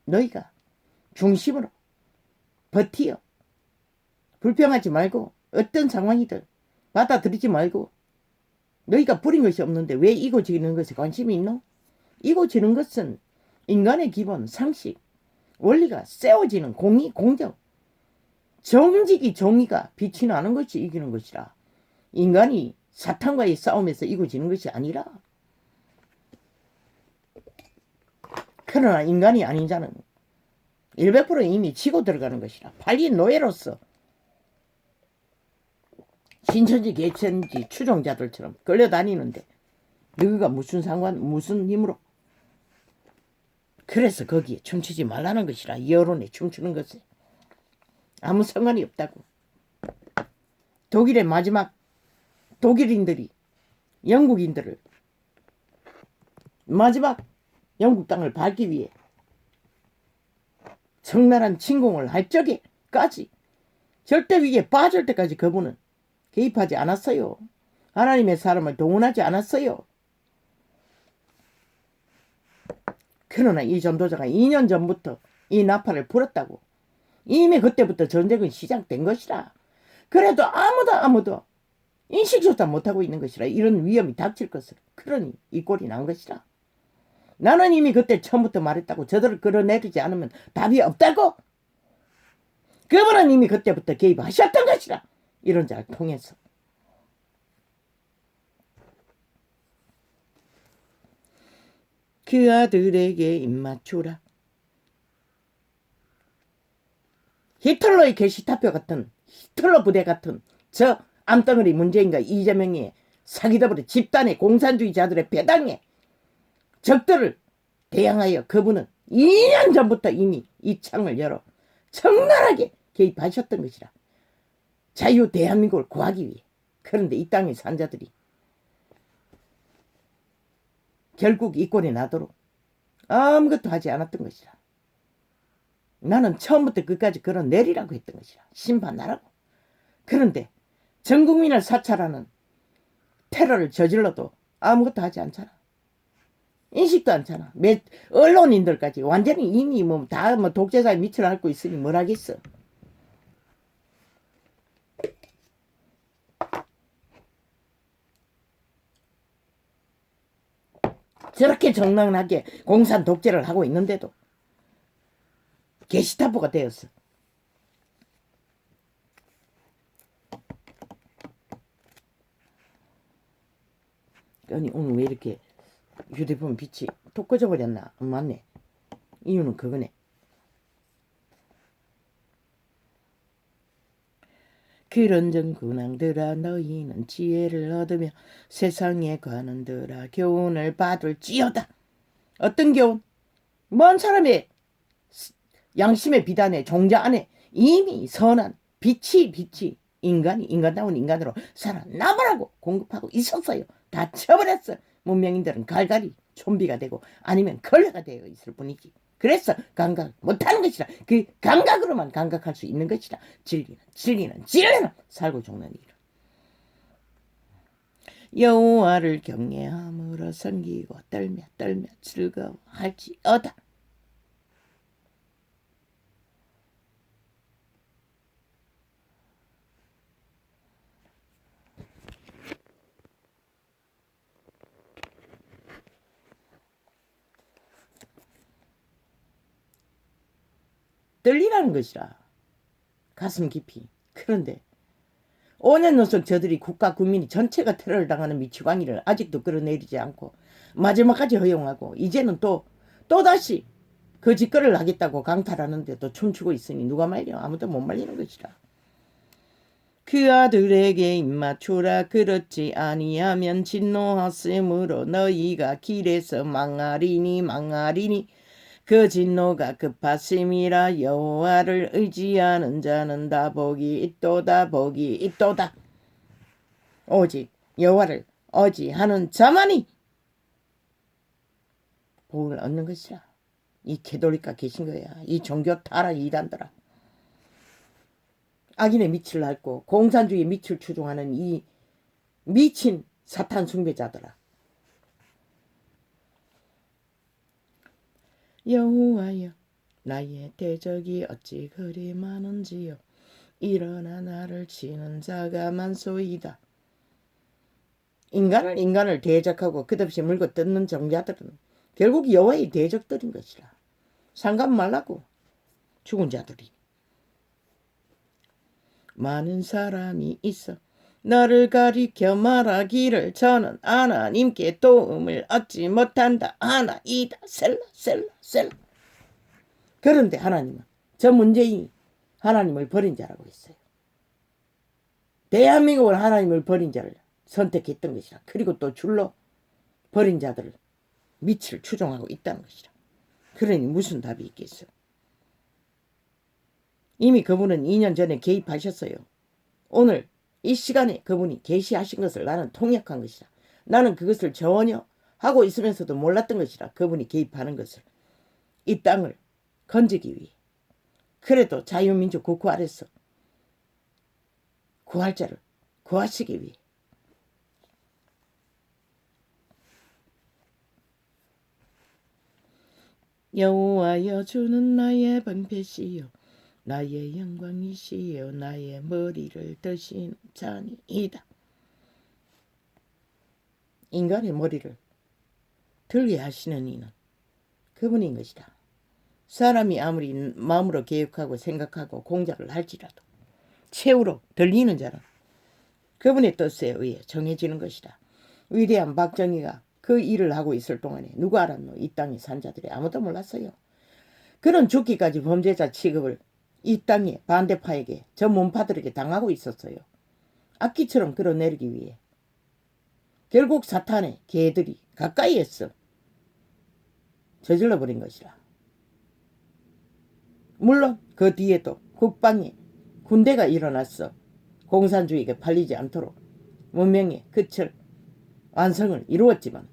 [SPEAKER 1] 너희가 중심으로 버티어 불평하지 말고 어떤 상황이든 받아들이지 말고 너희가 부린 것이 없는데 왜 이고지는 것에 관심이 있노? 이고지는 것은 인간의 기본 상식 원리가 세워지는 공의 공정 정직이 정의가 빛이 나는 것이 이기는 것이라. 인간이 사탄과의 싸움에서 이고지는 것이 아니라. 그러나 인간이 아닌 자는 100% 이미 지고 들어가는 것이라. 팔린 노예로서 신천지 개천지 추종자들처럼 끌려다니는데 너희가 무슨 힘으로. 그래서 거기에 춤추지 말라는 것이라. 여론에 춤추는 것에 아무 상관이 없다고. 독일의 마지막 독일인들이 영국인들을 마지막 영국 땅을 밟기 위해 적나라한 침공을 할 적에까지 절대 위기에 빠질 때까지 그분은 개입하지 않았어요. 하나님의 사람을 동원하지 않았어요. 그러나 이 전도자가 2년 전부터 이 나팔을 불었다고. 이미 그때부터 전쟁은 시작된 것이라. 그래도 아무도 인식조차 못하고 있는 것이라. 이런 위험이 닥칠 것을. 그러니 이 꼴이 난 것이라. 나는 이미 그때 처음부터 말했다고. 저들을 끌어내리지 않으면 답이 없다고. 그분은 이미 그때부터 개입하셨던 것이라. 이런 자를 통해서. 그 아들에게 입맞추라. 히틀러의 게시타표 같은 히틀러 부대 같은 저 암덩어리 문재인과 이재명의 사기더블의 집단의 공산주의자들의 배당에 적들을 대항하여 그분은 2년 전부터 이미 이 창을 열어 적나라하게 개입하셨던 것이라. 자유 대한민국을 구하기 위해. 그런데 이 땅의 산자들이 결국 이 꼴이 나도록 아무것도 하지 않았던 것이라. 나는 처음부터 끝까지 그런 내리라고 했던 것이라. 심판하라고. 그런데 전 국민을 사찰하는 테러를 저질러도 아무것도 하지 않잖아. 인식도 않잖아. 언론인들까지 완전히 이미 다 독재자의 밑을 앓고 있으니 뭘 하겠어. 저렇게 정당하게 공산 독재를 하고 있는데도 게시타포가 되었어. 아니 오늘 왜 이렇게 휴대폰 빛이 톡 꺼져버렸나? 맞네. 이유는 그거네. 그런전 군왕들아 너희는 지혜를 얻으며 세상에 관원들아 교훈을 받을지어다. 어떤 교훈? 먼 사람의 양심의 비단에 종자 안에 이미 선한 빛이 인간이 인간다운 인간으로 살아남으라고 공급하고 있었어요. 다 쳐버렸어. 문명인들은 갈갈이 좀비가 되고 아니면 걸레가 되어 있을 뿐이지. 그래서 감각 못하는 것이라. 그 감각으로만 감각할 수 있는 것이라. 진리는 살고 죽는 일. 여호와를 경외함으로 섬기고 떨며 즐거워할지어다. 떨리라는 것이라. 가슴 깊이. 그런데 5년 연속 저들이 국가 국민이 전체가 테러를 당하는 미치광이를 아직도 끌어내리지 않고 마지막까지 허용하고 이제는 또다시 그 짓거리를 하겠다고 강탈하는데 또 춤추고 있으니 누가 말려? 아무도 못 말리는 것이라. 그 아들에게 입맞추라. 그렇지 아니하면 진노하심으로 너희가 길에서 망하리니 그 진노가 급하심이라. 여호와를 의지하는 자는 다 복이 있도다. 오직 여호와를 의지하는 자만이 복을 얻는 것이라. 이 개돌이가 계신 거야. 이 종교 타락 이단들아. 악인의 밑을 핥고 공산주의의 밑을 추종하는 이 미친 사탄 숭배자들아. 여호와여 나의 대적이 어찌 그리 많은지요. 일어나 나를 치는 자가 많소이다. 인간을 대적하고 끝없이 물고 뜯는 정자들은 결국 여호와의 대적들인 것이라. 상관 말라고. 죽은 자들이. 많은 사람이 있어 너를 가리켜 말하기를 저는 하나님께 도움을 얻지 못한다. 하나이다 셀라. 그런데 하나님은 저 문재인이 하나님을 버린 자라고 했어요. 대한민국은 하나님을 버린 자를 선택했던 것이라. 그리고 또 줄로 버린 자들을 밑을 추종하고 있다는 것이라. 그러니 무슨 답이 있겠어. 이미 그분은 2년 전에 개입하셨어요. 오늘 이 시간에 그분이 계시하신 것을 나는 통역한 것이라. 나는 그것을 전혀 하고 있으면서도 몰랐던 것이라. 그분이 개입하는 것을. 이 땅을 건지기 위해. 그래도 자유민주 국회 아래서 구할 자를 구하시기 위해. 여호와여 주는 나의 방패시요 나의 영광이시요 나의 머리를 드신 자니이다. 인간의 머리를 들게 하시는 이는 그분인 것이다. 사람이 아무리 마음으로 계획하고 생각하고 공작을 할지라도 최후로 들리는 자는 그분의 뜻에 의해 정해지는 것이다. 위대한 박정희가 그 일을 하고 있을 동안에 누가 알았노? 이 땅에 산 자들이 아무도 몰랐어요. 그런 죽기까지 범죄자 취급을 이 땅의 반대파에게 저 몸파들에게 당하고 있었어요. 악기처럼 끌어내리기 위해. 결국 사탄의 개들이 가까이에서 저질러버린 것이라. 물론 그 뒤에도 국방에 군대가 일어났어. 공산주의가 팔리지 않도록 문명의 끝을 완성을 이루었지만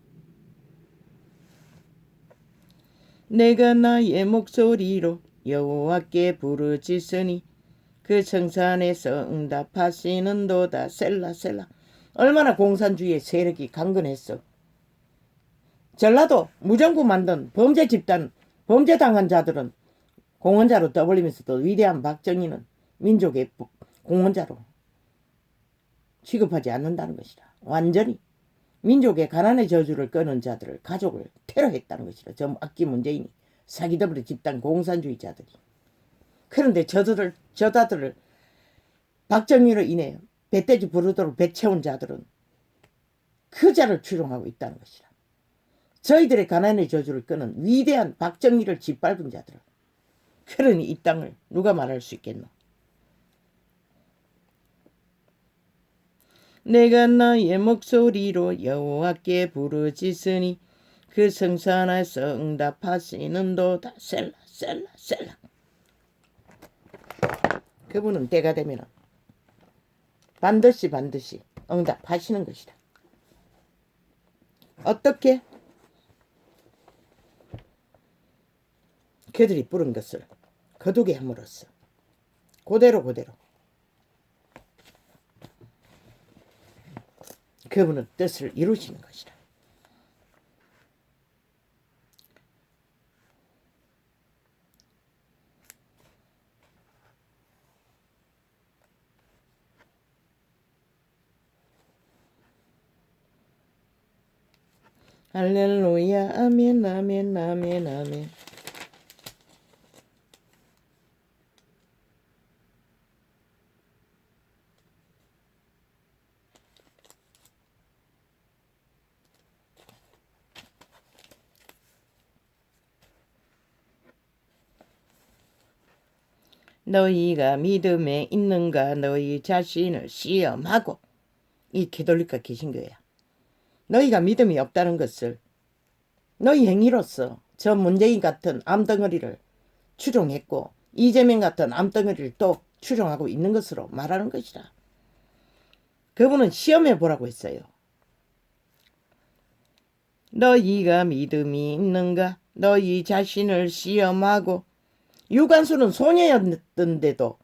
[SPEAKER 1] 내가 나의 목소리로 여호와께 부르짖으니 그 성산에서 응답하시는도다. 셀라. 얼마나 공산주의의 세력이 강건했어. 전라도 무정부 만든 범죄 집단, 범죄당한 자들은 공헌자로 떠벌리면서도 위대한 박정희는 민족의 공헌자로 취급하지 않는다는 것이다. 완전히 민족의 가난의 저주를 끄는 자들을 가족을 테러했다는 것이다. 저 악기 문재인이 사기더블의 집단 공산주의자들이. 그런데 저자들을 박정희로 인해 배돼지 부르도록 배채운 자들은 그 자를 추종하고 있다는 것이라. 저희들의 가난의 저주를 끄는 위대한 박정희를 짓밟은 자들을. 그러니 이 땅을 누가 말할 수 있겠노? 내가 나의 목소리로 여호와께 부르짖으니 그 성산에서 응답하시는도다. 셀라 셀라 셀라. 그분은 때가 되면 반드시 응답하시는 것이다. 어떻게? 그들이 부른 것을 거두게 함으로써 그대로 그분은 뜻을 이루시는 것이다. 할렐루야 아멘 아멘 아멘 아멘. 너희가 믿음에 있는가 너희 자신을 시험하고. 이 캐톨릭과 개신교야. 너희가 믿음이 없다는 것을 너희 행위로서 저 문재인 같은 암덩어리를 추종했고 이재명 같은 암덩어리를 또 추종하고 있는 것으로 말하는 것이라. 그분은 시험해 보라고 했어요. 너희가 믿음이 있는가 너희 자신을 시험하고. 유관순은 소녀였던데도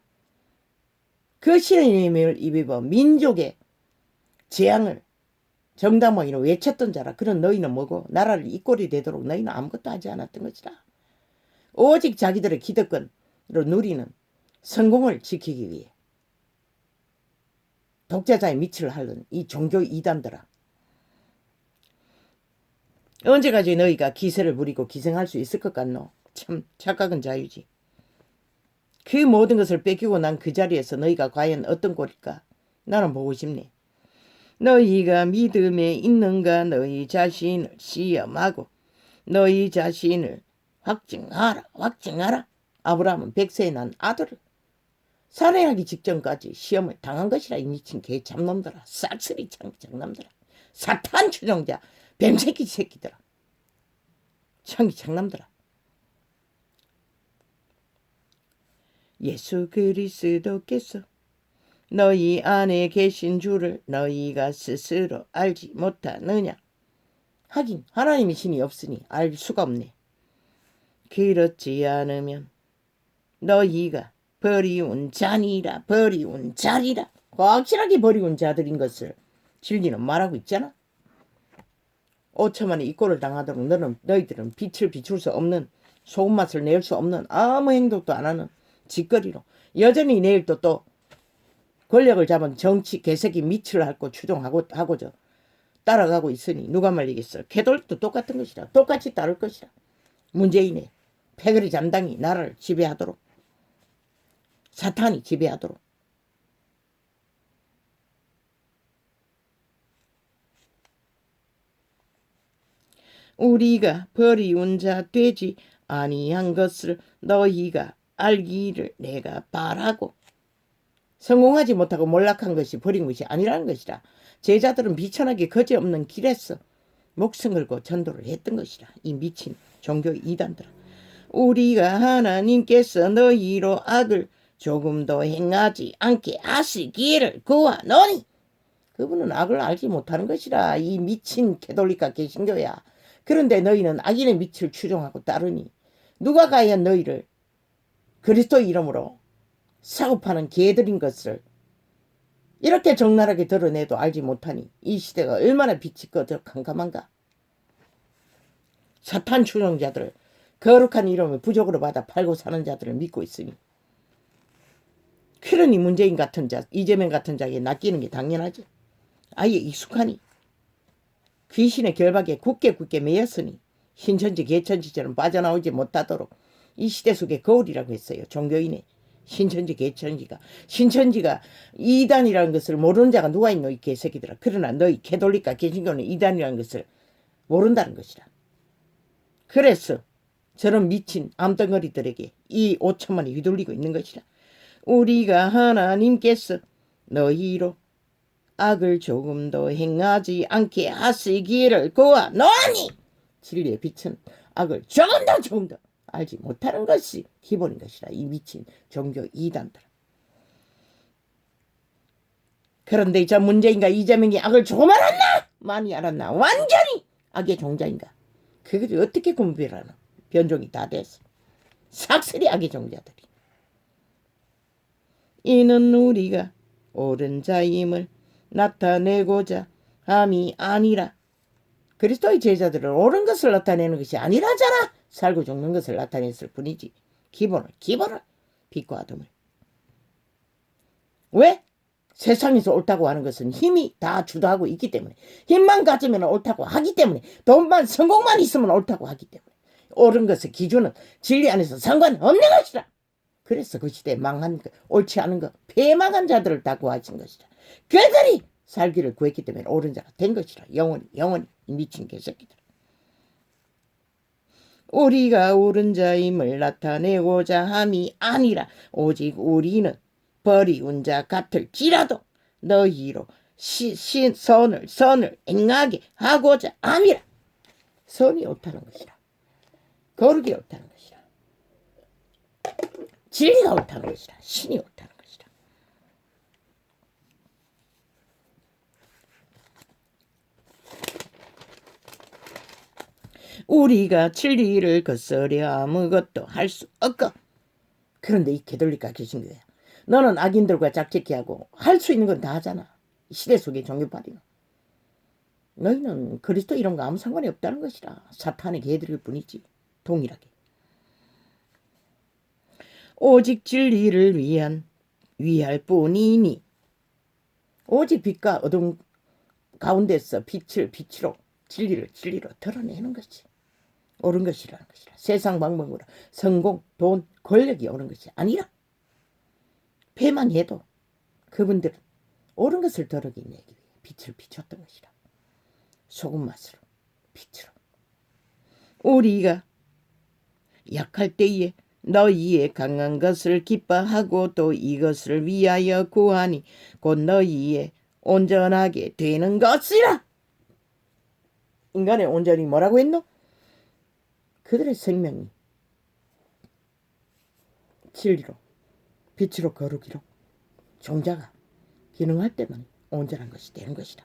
[SPEAKER 1] 그 시험을 입어 민족의 재앙을 정당방위로 외쳤던 자라. 그런 너희는 뭐고? 나라를 이꼴이 되도록 너희는 아무것도 하지 않았던 것이다. 오직 자기들의 기득권으로 누리는 성공을 지키기 위해 독재자의 밑을 하는 이 종교 이단들아. 언제까지 너희가 기세를 부리고 기생할 수 있을 것 같노? 참 착각은 자유지. 그 모든 것을 뺏기고 난 그 자리에서 너희가 과연 어떤 꼴일까? 나는 보고 싶네. 너희가 믿음에 있는가 너희 자신을 시험하고 너희 자신을 확증하라. 아브라함은 100세에 난 아들을 살해하기 직전까지 시험을 당한 것이라. 이 미친 개 잡놈들아. 싹쓸이 장남들아. 사탄 추종자 뱀새끼 새끼들아. 창기 장남들아. 예수 그리스도께서 너희 안에 계신 줄을 너희가 스스로 알지 못하느냐. 하긴 하나님의 신이 없으니 알 수가 없네. 그렇지 않으면 너희가 버리운 자니라. 확실하게 버리운 자들인 것을 진리는 말하고 있잖아. 5천만에 이 꼴을 당하도록 너희들은 빛을 비출 수 없는 소금맛을 낼 수 없는 아무 행동도 안 하는 짓거리로 여전히 내일도 또 권력을 잡은 정치 개새끼 밑을 핥고 추종하고저 따라가고 있으니 누가 말리겠어. 캐톨릭도 똑같은 것이라. 똑같이 따를 것이라. 문재인의 패거리 잠당이 나라를 지배하도록 사탄이 지배하도록. 우리가 버리운 자 되지 아니한 것을 너희가 알기를 내가 바라고. 성공하지 못하고 몰락한 것이 버린 것이 아니라는 것이라. 제자들은 비천하게 거지없는 길에서 목숨 걸고 전도를 했던 것이라. 이 미친 종교 이단들아. 우리가 하나님께서 너희로 악을 조금도 행하지 않게 하시기를 구하노니. 그분은 악을 알지 못하는 것이라. 이 미친 캐톨릭과 개신교야. 그런데 너희는 악인의 밑을 추종하고 따르니 누가 과연 너희를 그리스도 이름으로 사고파는 개들인 것을 이렇게 적나라하게 드러내도 알지 못하니 이 시대가 얼마나 빛이 꺼져 캄캄한가. 사탄 추종자들 거룩한 이름을 부족으로 받아 팔고 사는 자들을 믿고 있으니. 그러니 문재인 같은 자 이재명 같은 자에게 낚이는 게 당연하지. 아예 익숙하니 귀신의 결박에 굳게 매였으니 신천지 개천지처럼 빠져나오지 못하도록 이 시대 속의 거울이라고 했어요. 종교인의 신천지 신천지가 이단이라는 것을 모르는 자가 누가 있노 이 개새끼들아. 그러나 너희 캐톨릭과 개신교는 이단이라는 것을 모른다는 것이라. 그래서 저런 미친 암덩어리들에게 이 5천만이 휘둘리고 있는 것이라. 우리가 하나님께서 너희로 악을 조금도 행하지 않게 하시기를 구하노니 진리의 빛은 악을 조금도 알지 못하는 것이 기본인 것이라. 이 미친 종교 이단들. 그런데 저 문재인과 이재명이 악을 조금 알았나? 많이 알았나? 완전히 악의 종자인가? 그것을 어떻게 분별하노? 변종이 다 됐어. 삭슬이 악의 종자들이. 이는 우리가 옳은 자임을 나타내고자 함이 아니라. 그리스도의 제자들은 옳은 것을 나타내는 것이 아니라잖아. 살고 죽는 것을 나타냈을 뿐이지. 기본을 빛과 어둠을. 왜? 세상에서 옳다고 하는 것은 힘이 다 주도하고 있기 때문에, 힘만 가지면 옳다고 하기 때문에, 돈만 성공만 있으면 옳다고 하기 때문에, 옳은 것의 기준은 진리 안에서 상관없는 것이라. 그래서 그 시대에 망한 것, 옳지 않은 것, 패망한 자들을 다 구하신 것이라. 그들이 살기를 구했기 때문에 옳은 자가 된 것이라. 영원히 미친 개새끼들. 우리가 옳은 자임을 나타내고자 함이 아니라 오직 우리는 버리운 자 같을지라도 너희로 선을 행하게 하고자 함이라. 선이 옳다는 것이라. 거룩이 옳다는 것이라. 진리가 옳다는 것이라. 신이 옳다는 것이라. 우리가 진리를 거스려 아무것도 할 수 없고. 그런데 이 개돌리가 계신 거야. 너는 악인들과 짝짓기 하고 할 수 있는 건 다 하잖아. 시대 속의 종교파리는. 너희는 그리스도 이런 거 아무 상관이 없다는 것이라. 사탄의 개들일 뿐이지. 동일하게. 오직 진리를 위할 뿐이니. 오직 빛과 어둠 가운데서 빛으로 진리로 드러내는 것이 옳은 것이라는 것이라. 세상 방법으로 성공, 돈, 권력이 옳은 것이 아니라. 패망해도 그분들은 옳은 것을 드러내기 위해 빛을 비췄던 것이라. 소금맛으로, 빛으로. 우리가 약할 때에 너희의 강한 것을 기뻐하고 또 이것을 위하여 구하니 곧 너희의 온전하게 되는 것이라. 인간의 온전히 뭐라고 했노? 그들의 생명이 진리로, 빛으로, 거룩이로 종자가 기능할 때만 온전한 것이 되는 것이다.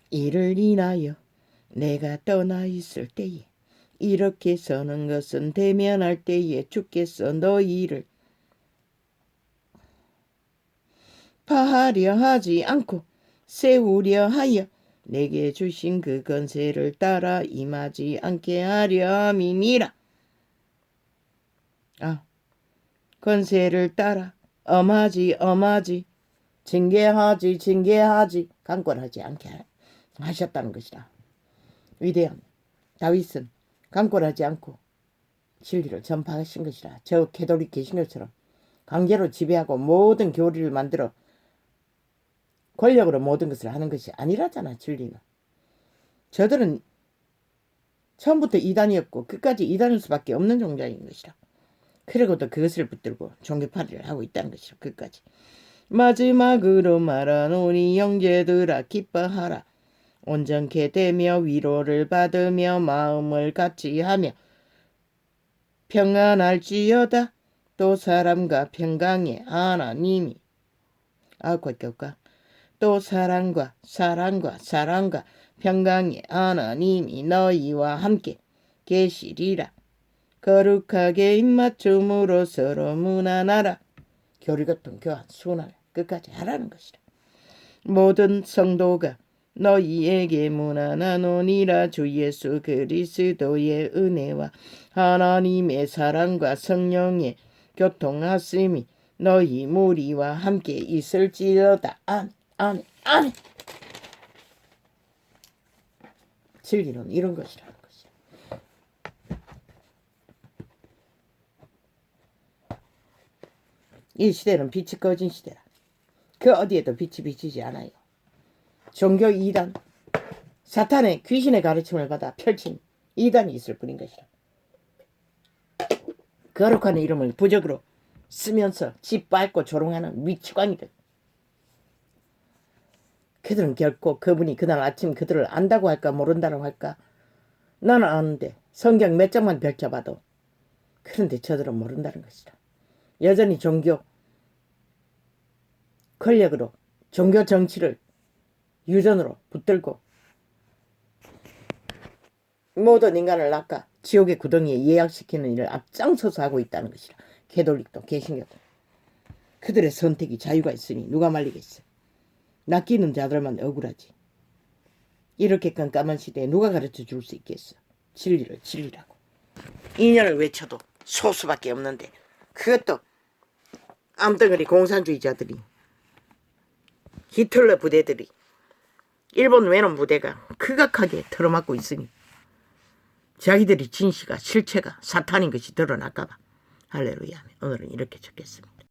[SPEAKER 1] 이를 인하여 내가 떠나 있을 때에 이렇게 서는 것은 대면할 때에 주께서 너희를 파하려 하지 않고 세우려 하여 내게 주신 그 권세를 따라 임하지 않게 하려 함이니라. 권세를 따라 엄하지 징계하지 강권하지 않게 하셨다는 것이다. 위대한 다윗은 강권하지 않고 진리를 전파하신 것이라. 저 캐톨릭 개신교처럼 강제로 지배하고 모든 교리를 만들어 권력으로 모든 것을 하는 것이 아니라잖아. 진리는. 저들은 처음부터 이단이었고 끝까지 이단일 수밖에 없는 종자인 것이라. 그리고도 그것을 붙들고 종교파리를 하고 있다는 것이라. 끝까지. 마지막으로 말하노니 형제들아 기뻐하라. 온전케 되며 위로를 받으며 마음을 같이 하며 평안할지어다. 또 사람과 평강의 하나님이 또 사랑과 평강의 하나님이 너희와 함께 계시리라. 거룩하게 입맞춤으로 서로 문안하라. 교리교통 교환 순환을 끝까지 하라는 것이라. 모든 성도가 너희에게 문안하노니라. 주 예수 그리스도의 은혜와 하나님의 사랑과 성령의 교통하심이 너희 무리와 함께 있을지어다. 아멘. 진리는 이런 것이라는 것이야. 이 시대는 빛이 꺼진 시대라. 그 어디에도 빛이 비치지 않아요. 종교 이단, 사탄의 귀신의 가르침을 받아 펼친 이단이 있을 뿐인 것이라. 거룩한 이름을 부적으로 쓰면서 짓밟고 조롱하는 미치광이들. 그들은 결코 그분이 그날 아침 그들을 안다고 할까 모른다고 할까. 나는 아는데 성경 몇 장만 펼쳐봐도. 그런데 저들은 모른다는 것이라. 여전히 종교 권력으로 종교 정치를 유전으로 붙들고 모든 인간을 낚아 지옥의 구덩이에 예약시키는 일을 앞장서서 하고 있다는 것이라. 개돌릭도 개신교도. 그들의 선택이 자유가 있으니 누가 말리겠어. 낚이는 자들만 억울하지. 이렇게 깜깜한 시대에 누가 가르쳐 줄 수 있겠어. 진리를 진리라고. 이년을 외쳐도 소수밖에 없는데 그것도 암덩어리 공산주의자들이, 히틀러 부대들이, 일본 외놈 부대가 극악하게 틀어막고 있으니 자기들이 진시가 실체가 사탄인 것이 드러날까봐. 할렐루야. 오늘은 이렇게 적겠습니다.